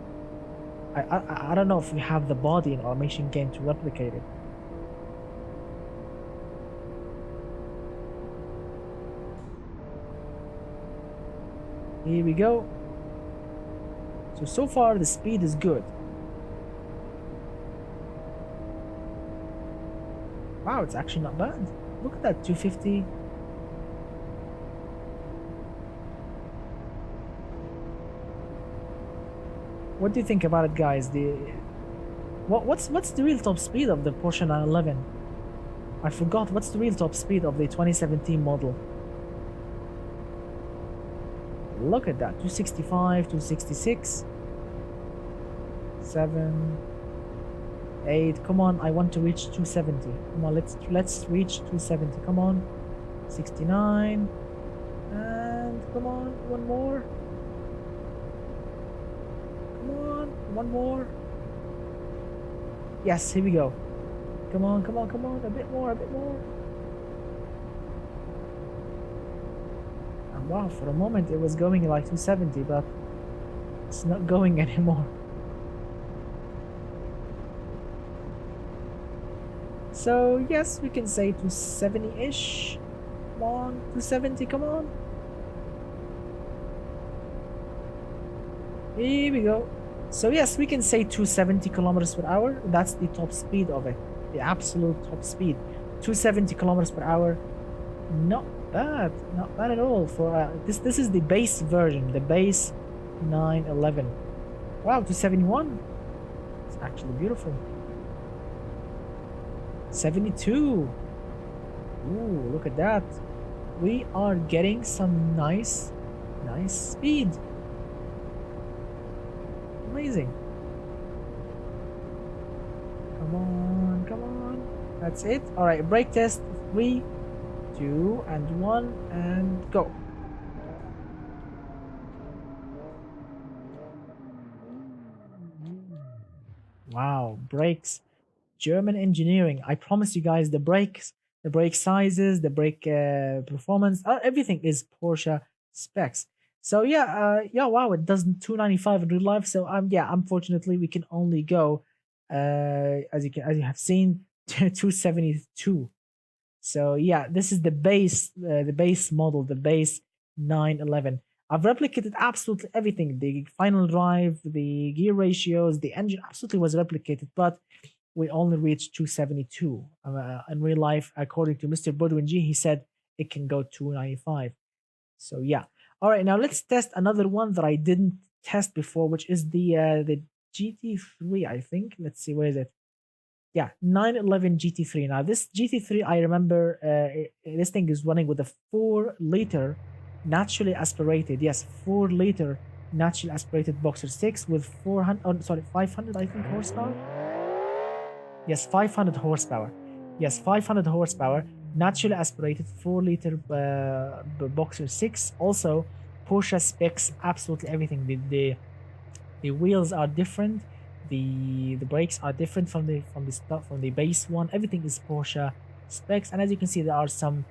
I don't know if we have the body in Automation Game to replicate it. Here we go. So far the speed is good. Wow, it's actually not bad. Look at that, 250. What do you think about it, guys? What's the real top speed of the Porsche 911? I forgot. What's the real top speed of the 2017 model? Look at that, 265, 266, 7, 8. Come on, I want to reach 270. Come on, let's reach 270. Come on, 69, and come on, one more. Come on, one more. Yes, here we go. Come on, come on, come on. A bit more, a bit more. And wow, for a moment it was going like 270, but it's not going anymore. So yes, we can say 270-ish. Come on, 270, come on. Here we go. So yes, we can say 270 kilometers per hour. That's the top speed of it. The absolute top speed. 270 kilometers per hour. Not bad. Not bad at all. For this is the base version, the base 911. Wow, 271. It's actually beautiful. 72. Ooh, look at that. We are getting some nice speed. Amazing. Come on, come on. That's it. All right, brake test. 3, 2, and 1, and go. Wow, brakes. German engineering. I promise you guys, the brakes, the brake sizes, the brake performance, everything is Porsche specs. So yeah, yeah, wow, it does 295 in real life. So yeah, unfortunately, we can only go, as you have seen, 272. So yeah, this is the base model, the base 911. I've replicated absolutely everything: the final drive, the gear ratios, the engine, absolutely was replicated, but we only reached 272. In real life, according to Mr. BeamNG, he said it can go 295. So yeah. All right, now let's test another one that I didn't test before, which is the GT3, I think. Let's see, where is it? Yeah, 911 GT3. Now this GT3, I remember this thing is running with a 4-liter naturally aspirated, yes, 4-liter naturally aspirated boxer 6 with 400, oh, sorry, 500, I think, horsepower. Yes, 500 horsepower. Yes, 500 horsepower, naturally aspirated 4-liter boxer 6. Also, Porsche specs absolutely everything. The wheels are different. The brakes are different from the base one. Everything is Porsche specs, and as you can see, there are some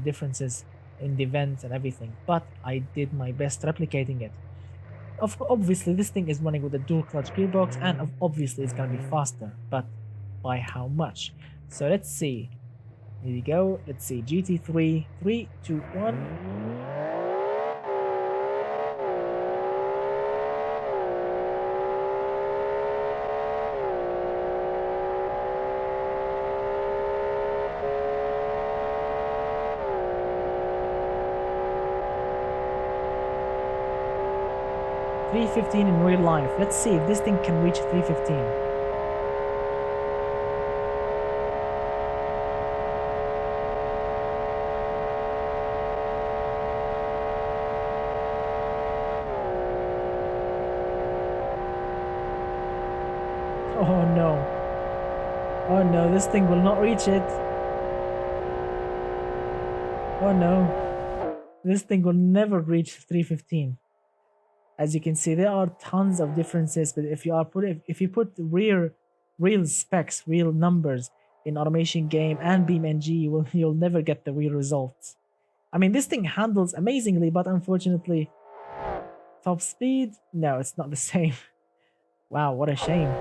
differences in the vents and everything. But I did my best replicating it. Obviously, this thing is running with a dual clutch gearbox, and obviously, it's gonna be faster. But by how much? So let's see. Here we go. Let's see. GT3, 3, 2, 1. 315 in real life. Let's see if this thing can reach 315. Oh no. Oh no, this thing will not reach it. Oh no. This thing will never reach 315. As you can see, there are tons of differences, but if you put real specs, real numbers in automation game and BeamNG, you'll never get the real results. I mean, this thing handles amazingly, but unfortunately, top speed, no, it's not the same. Wow, what a shame.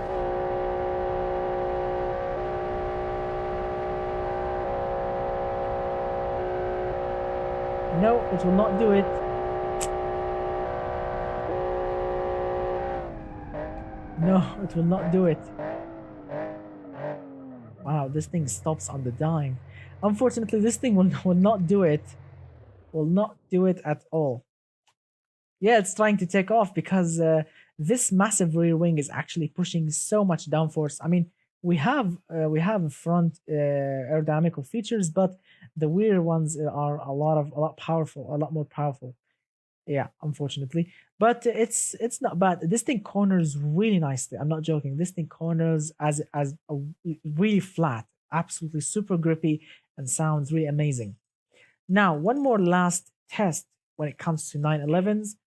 No, it will not do it. No, it will not do it. Wow, this thing stops on the dime. Unfortunately, this thing will not do it. Will not do it at all. Yeah, it's trying to take off because this massive rear wing is actually pushing so much downforce. I mean, we have front aerodynamical features, but the rear ones are a lot powerful, a lot more powerful. Yeah, unfortunately, but it's not bad. This thing corners really nicely. I'm not joking. This thing corners as a really flat, absolutely super grippy, and sounds really amazing. Now, one more last test when it comes to 911s.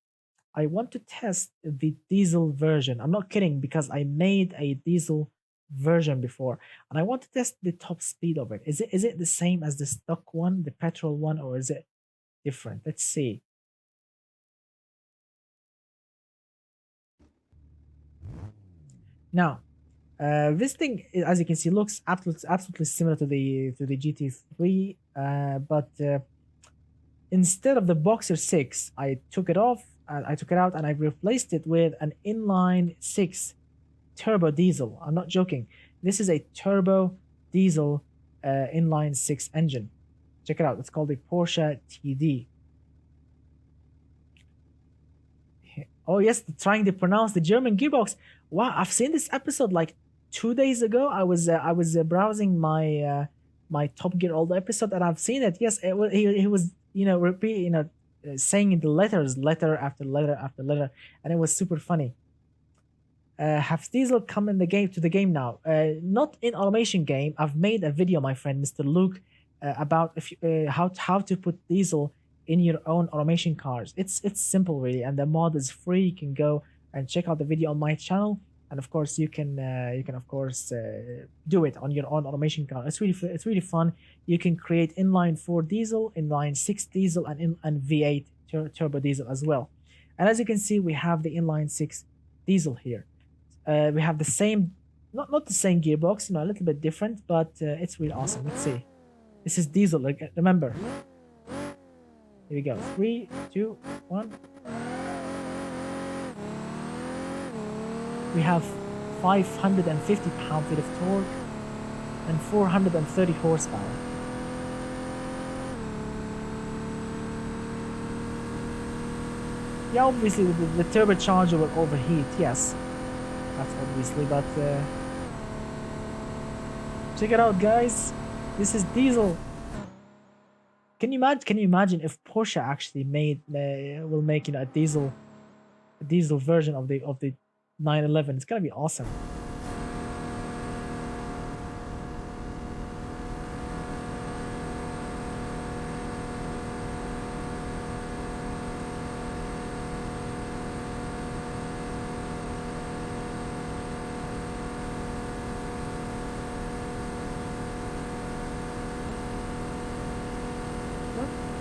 I want to test the diesel version. I'm not kidding because I made a diesel version before, and I want to test the top speed of it. Is it the same as the stock one, the petrol one, or is it different? Let's see. Now, this thing, as you can see, looks absolutely similar to the GT3, but instead of the Boxer 6, I took it off. I took it out and I replaced it with an inline 6 turbo diesel. I'm not joking. This is a turbo diesel inline 6 engine. Check it out. It's called a Porsche TD. Oh yes, trying to pronounce the German gearbox. Wow, I've seen this episode like 2 days ago. I was browsing my Top Gear old episode and I've seen it. Yes, he was repeat saying the letters letter after letter after letter, and it was super funny. Have Diesel come in the game to the game now? Not in automation game. I've made a video, my friend Mr. Luke, about if how to put Diesel in your own automation cars. It's simple really, and the mod is free. You can go and check out the video on my channel, and of course you can of course do it on your own automation car. It's really fun. You can create inline 4 diesel, inline 6 diesel, and V8 turbo diesel as well. And as you can see, we have the inline 6 diesel here. We have the same, not the same gearbox, a little bit different, but it's really awesome. Let's see. This is diesel. Like, remember. Here we go. 3, 2, 1. We have 550 pound-feet of torque and 430 horsepower. Yeah, obviously the turbocharger will overheat. Yes. That's obviously, but check it out, guys. This is diesel. Can you imagine if Porsche actually will make a diesel version of the 911? It's gonna be awesome.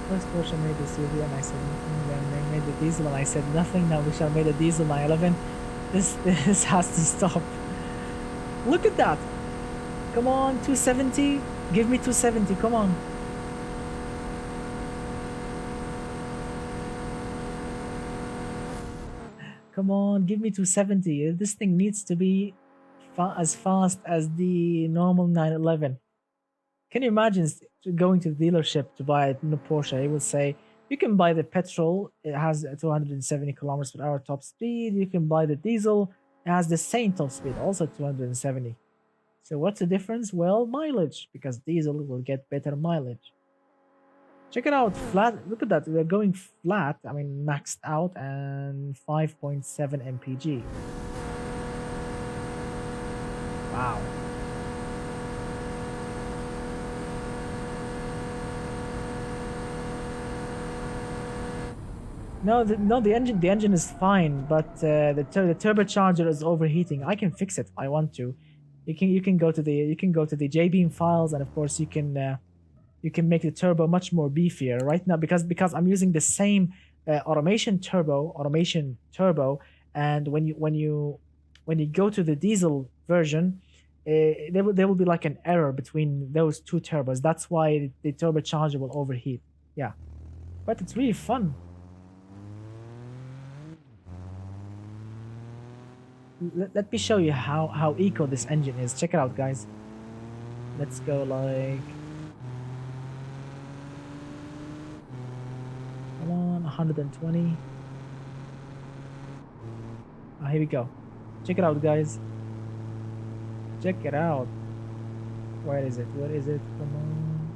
First Porsche made the SUV and I said nothing. Then they made the diesel and I said nothing. Now we shall made a diesel 911. This has to stop. Look at that. Come on, 270. Give me 270. Come on. Come on, give me 270. This thing needs to be as fast as the normal 911. Can you imagine going to the dealership to buy a Porsche? He will say, you can buy the petrol, it has 270 kilometers per hour top speed. You can buy the diesel, it has the same top speed, also 270. So what's the difference? Well, mileage, because diesel will get better mileage. Check it out, flat. Look at that, we're going flat, I mean maxed out, and 5.7 mpg. Wow. No, the engine is fine, but the turbocharger is overheating. I can fix it if I want to. You can go to the JBeam files, and of course you can make the turbo much more beefier right now because I'm using the same automation turbo, and when you go to the diesel version, there will be like an error between those two turbos. That's why the turbocharger will overheat. Yeah, but it's really fun. Let me show you how eco this engine is. Check it out, guys. Let's go like, come on, 120. Here we go. Check it out, guys. Check it out. Where is it? Come on.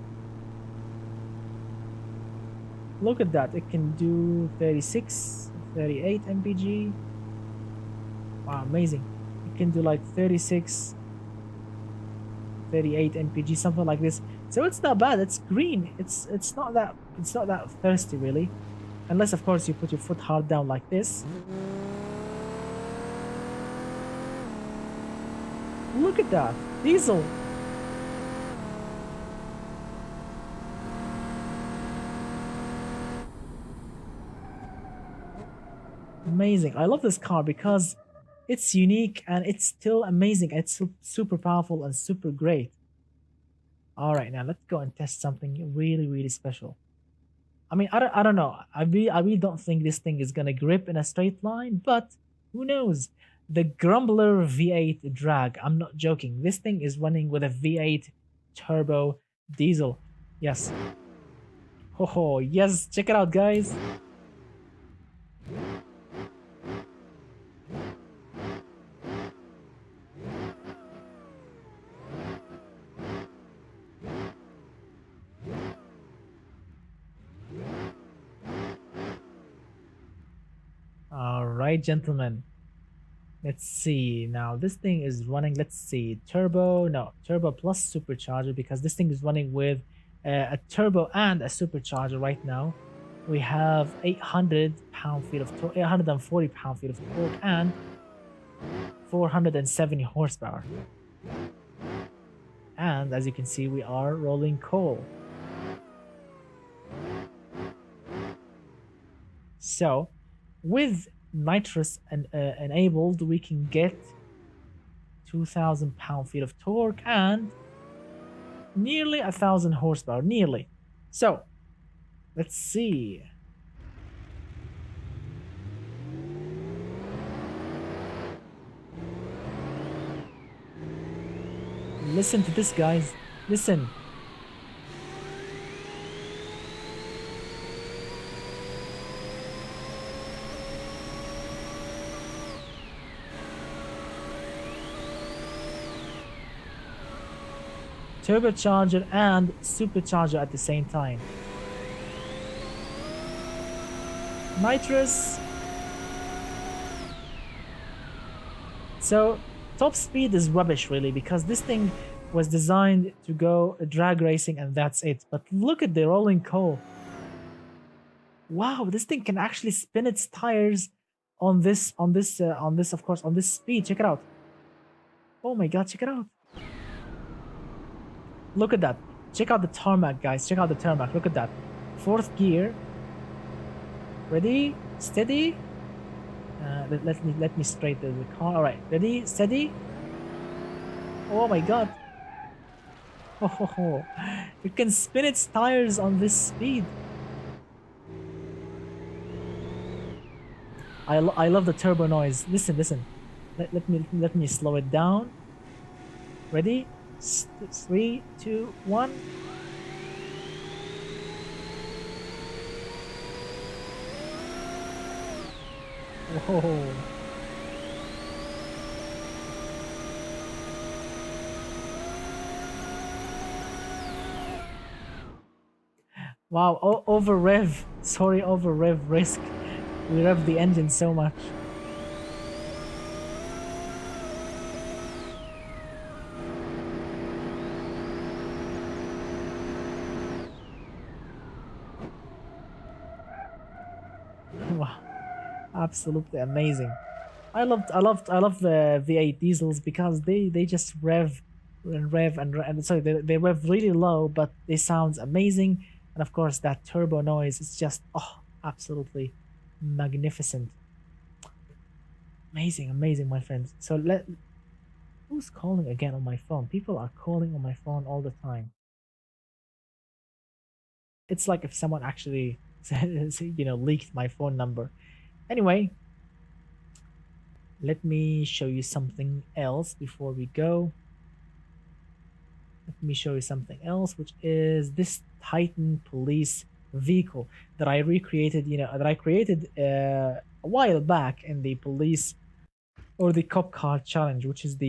Look at that. It can do 36, 38 mpg. Wow, amazing. It can do like 36, 38 mpg, something like this. So it's not bad. It's green. It's not that thirsty really, unless of course you put your foot hard down like this. Look at that. Diesel. Amazing. I love this car because it's unique and it's still amazing. It's super powerful and super great. All right, now let's go and test something really, really special. I mean, I don't know. I really don't think this thing is gonna grip in a straight line, but who knows? The Grumbler V8 drag. I'm not joking. This thing is running with a V8 turbo diesel. Yes. Oh, yes. Check it out, guys. All right, gentlemen. Let's see. Now this thing is running. Let's see. Turbo. No, turbo plus supercharger because this thing is running with a turbo and a supercharger right now. We have 800 pound-feet of torque, 840 pound-feet of torque, and 470 horsepower. And as you can see, we are rolling coal. So, with nitrous enabled, we can get 2,000 pound-feet of torque and nearly 1,000 horsepower. Nearly. So, let's see. Listen to this, guys. Listen. Turbocharger and supercharger at the same time. Nitrous. So top speed is rubbish really because this thing was designed to go drag racing and that's it. But look at the rolling coal. Wow, this thing can actually spin its tires on this of course on this speed. Check it out. Oh my god, check it out. Look at that. Check out the tarmac, guys. Check out the tarmac. Look at that. Fourth gear. Ready? Steady? Let me straighten the car. All right. Ready? Steady? Oh my god. Oh, it can spin its tires on this speed. I love the turbo noise. Listen, listen. Let me slow it down. Ready? 3, 2, 1. Whoa. Wow, over rev. Sorry, over rev risk. We rev the engine so much. Wow, absolutely amazing. I love the V8 diesels because they just rev and rev and sorry they rev really low, but they sounds amazing. And of course that turbo noise is just absolutely magnificent. Amazing, amazing, my friends. So who's calling again on my phone? People are calling on my phone all the time. It's like if someone actually leaked my phone number. Anyway, let me show you something else before we go. Let me show you something else, which is this Titan police vehicle that I recreated, that I created a while back in the police or the cop car challenge, which as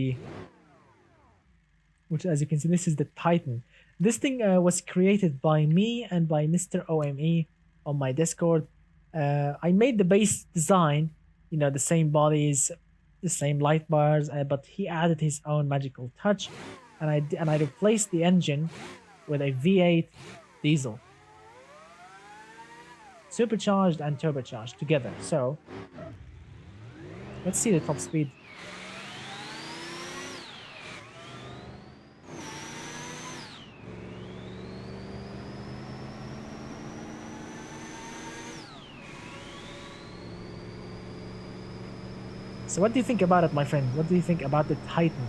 you can see, this is the Titan. This thing was created by me and by Mr. OME on my Discord. I made the base design, the same bodies, the same light bars, but he added his own magical touch, and I replaced the engine with a V8 diesel, supercharged and turbocharged together. So let's see the top speed. So what do you think about it, my friend? What do you think about the Titan?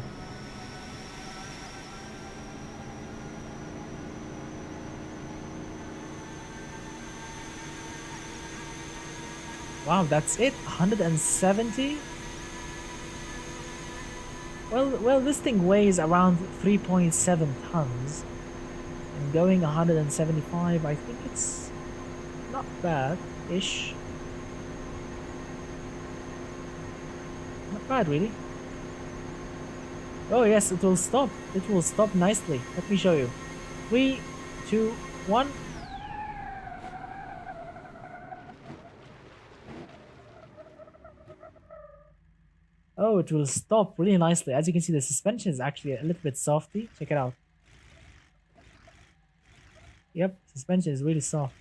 Wow, that's it. 170. Well, this thing weighs around 3.7 tons and going 175. I think it's not bad ish. Not bad, really. Oh, yes, it will stop. It will stop nicely. Let me show you. Three, two, one. Oh, it will stop really nicely. As you can see, the suspension is actually a little bit softy. Check it out. Yep, suspension is really soft.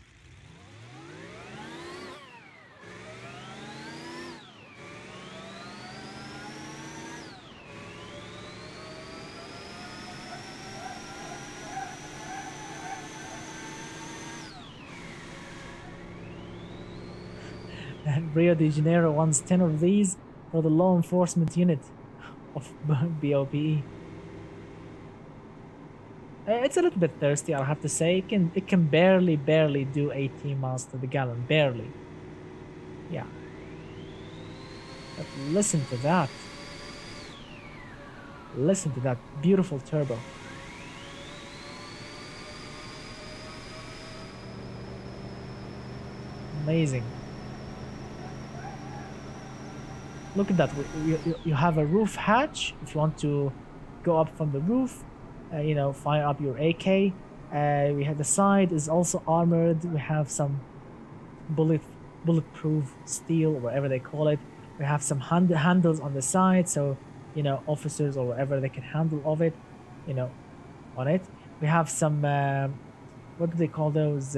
And Rio de Janeiro wants 10 of these for the law enforcement unit of BOPE. It's a little bit thirsty, I'll have to say. It can barely do 18 miles to the gallon, barely. Yeah, but listen to that. Listen to that beautiful turbo. Amazing. Look at that. You have a roof hatch if you want to go up from the roof. Fire up your AK. We have the side is also armored. We have some bullet bulletproof steel, whatever they call it. We have some handles on the side, so officers or whatever they can handle of it, you know, on it. We have some what do they call those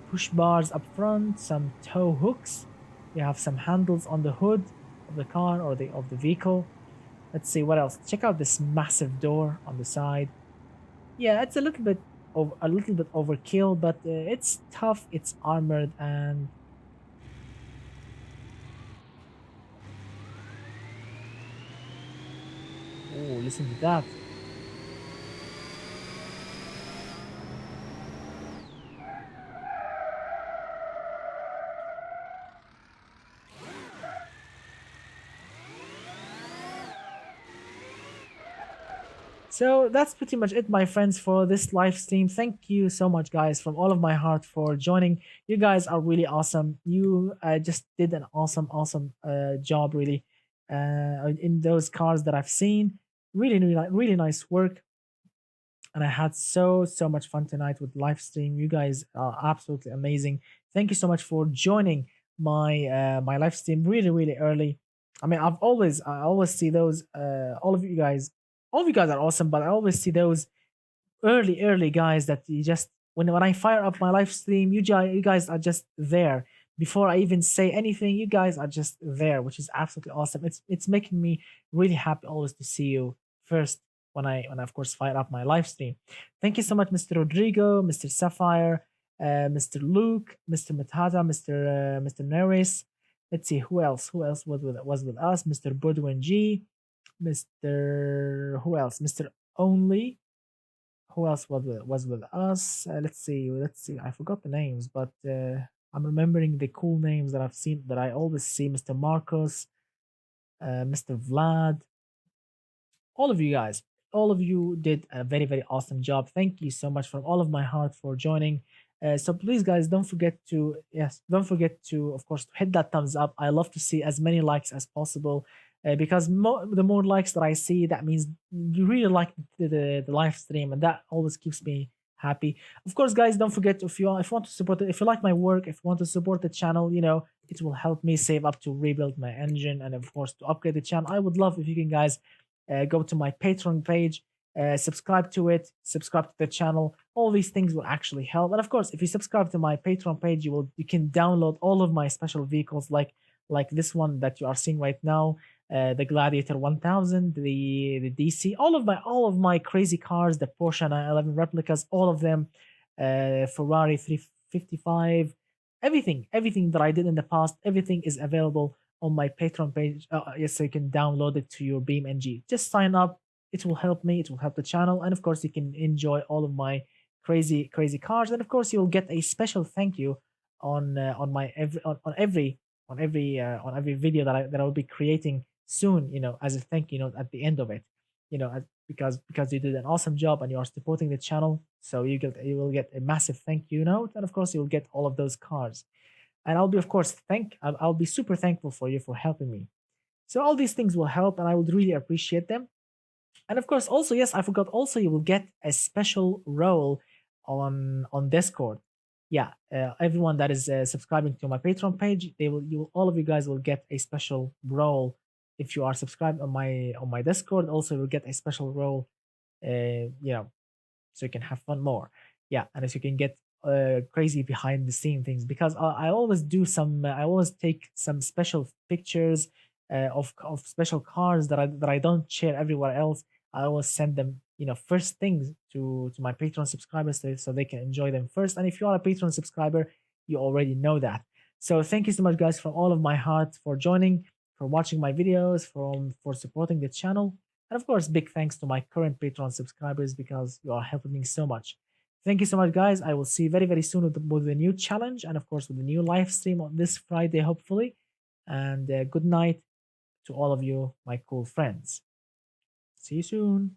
push bars up front, some tow hooks. We have some handles on the hood of the car or the vehicle. Let's see what else. Check out this massive door on the side. Yeah, it's a little bit overkill, but it's tough. It's armored, and oh, listen to that. So that's pretty much it, my friends, for this live stream. Thank you so much, guys, from all of my heart for joining. You guys are really awesome. You just did an awesome job, really, in those cars that I've seen. Really nice work. And I had so much fun tonight with live stream. You guys are absolutely amazing. Thank you so much for joining my live stream really early. I mean, I always see those all of you guys are awesome, but I always see those early guys that you just when I fire up my live stream, you guys are just there before I even say anything. You guys are just there, which is absolutely awesome. It's making me really happy always to see you first when I of course fire up my live stream. Thank you so much, Mr. Rodrigo, Mr. Sapphire, Mr. Luke, Mr. Matata, Mr. Neris. Let's see who else was with us. Mr. Budwin G, Mr. Who else? Mr. Only, who else was with us? Let's see. I forgot the names, but I'm remembering the cool names that I've seen that I always see. Mr. Marcos, Mr. Vlad, all of you guys, all of you did a very awesome job. Thank you so much from all of my heart for joining. So please, guys, don't forget to, of course, hit that thumbs up. I love to see as many likes as possible, because the more likes that I see, that means you really like the live stream, and that always keeps me happy. Of course, guys, don't forget, if you want to support it, if you like my work, if you want to support the channel, it will help me save up to rebuild my engine and of course to upgrade the channel. I would love if you can, guys, go to my Patreon page, subscribe to it, subscribe to the channel. All these things will actually help. And of course, if you subscribe to my Patreon page, you can download all of my special vehicles, like this one that you are seeing right now, the Gladiator 1000, the DC, all of my crazy cars, the Porsche 911 replicas, all of them, Ferrari 355, everything that I did in the past, everything is available on my Patreon page. Yes, so you can download it to your BeamNG. Just sign up. It will help me. It will help the channel, and of course, you can enjoy all of my crazy cars. And of course, you'll get a special thank you on my on every video that I will be creating soon. As a thank you note at the end of it. Because you did an awesome job and you are supporting the channel, so you will get a massive thank you note, and of course, you will get all of those cars. And I'll be, of course, I'll be super thankful for you for helping me. So all these things will help, and I would really appreciate them. And of course, also, yes, I forgot. Also, you will get a special role on Discord. Yeah, everyone that is subscribing to my Patreon page, all of you guys will get a special role if you are subscribed on my Discord. Also, you'll get a special role. You know, so you can have fun more. Yeah, and as you can get crazy behind the scene things, because I always I always take some special pictures of special cars that I don't share everywhere else. I always send them, first things to my Patreon subscribers, so they can enjoy them first. And if you are a Patreon subscriber, you already know that. So thank you so much, guys, from all of my heart for joining, for watching my videos, for supporting the channel. And of course, big thanks to my current Patreon subscribers because you are helping me so much. Thank you so much, guys. I will see you very, very soon with a new challenge and, of course, with a new live stream on this Friday, hopefully. And good night to all of you, my cool friends. See you soon.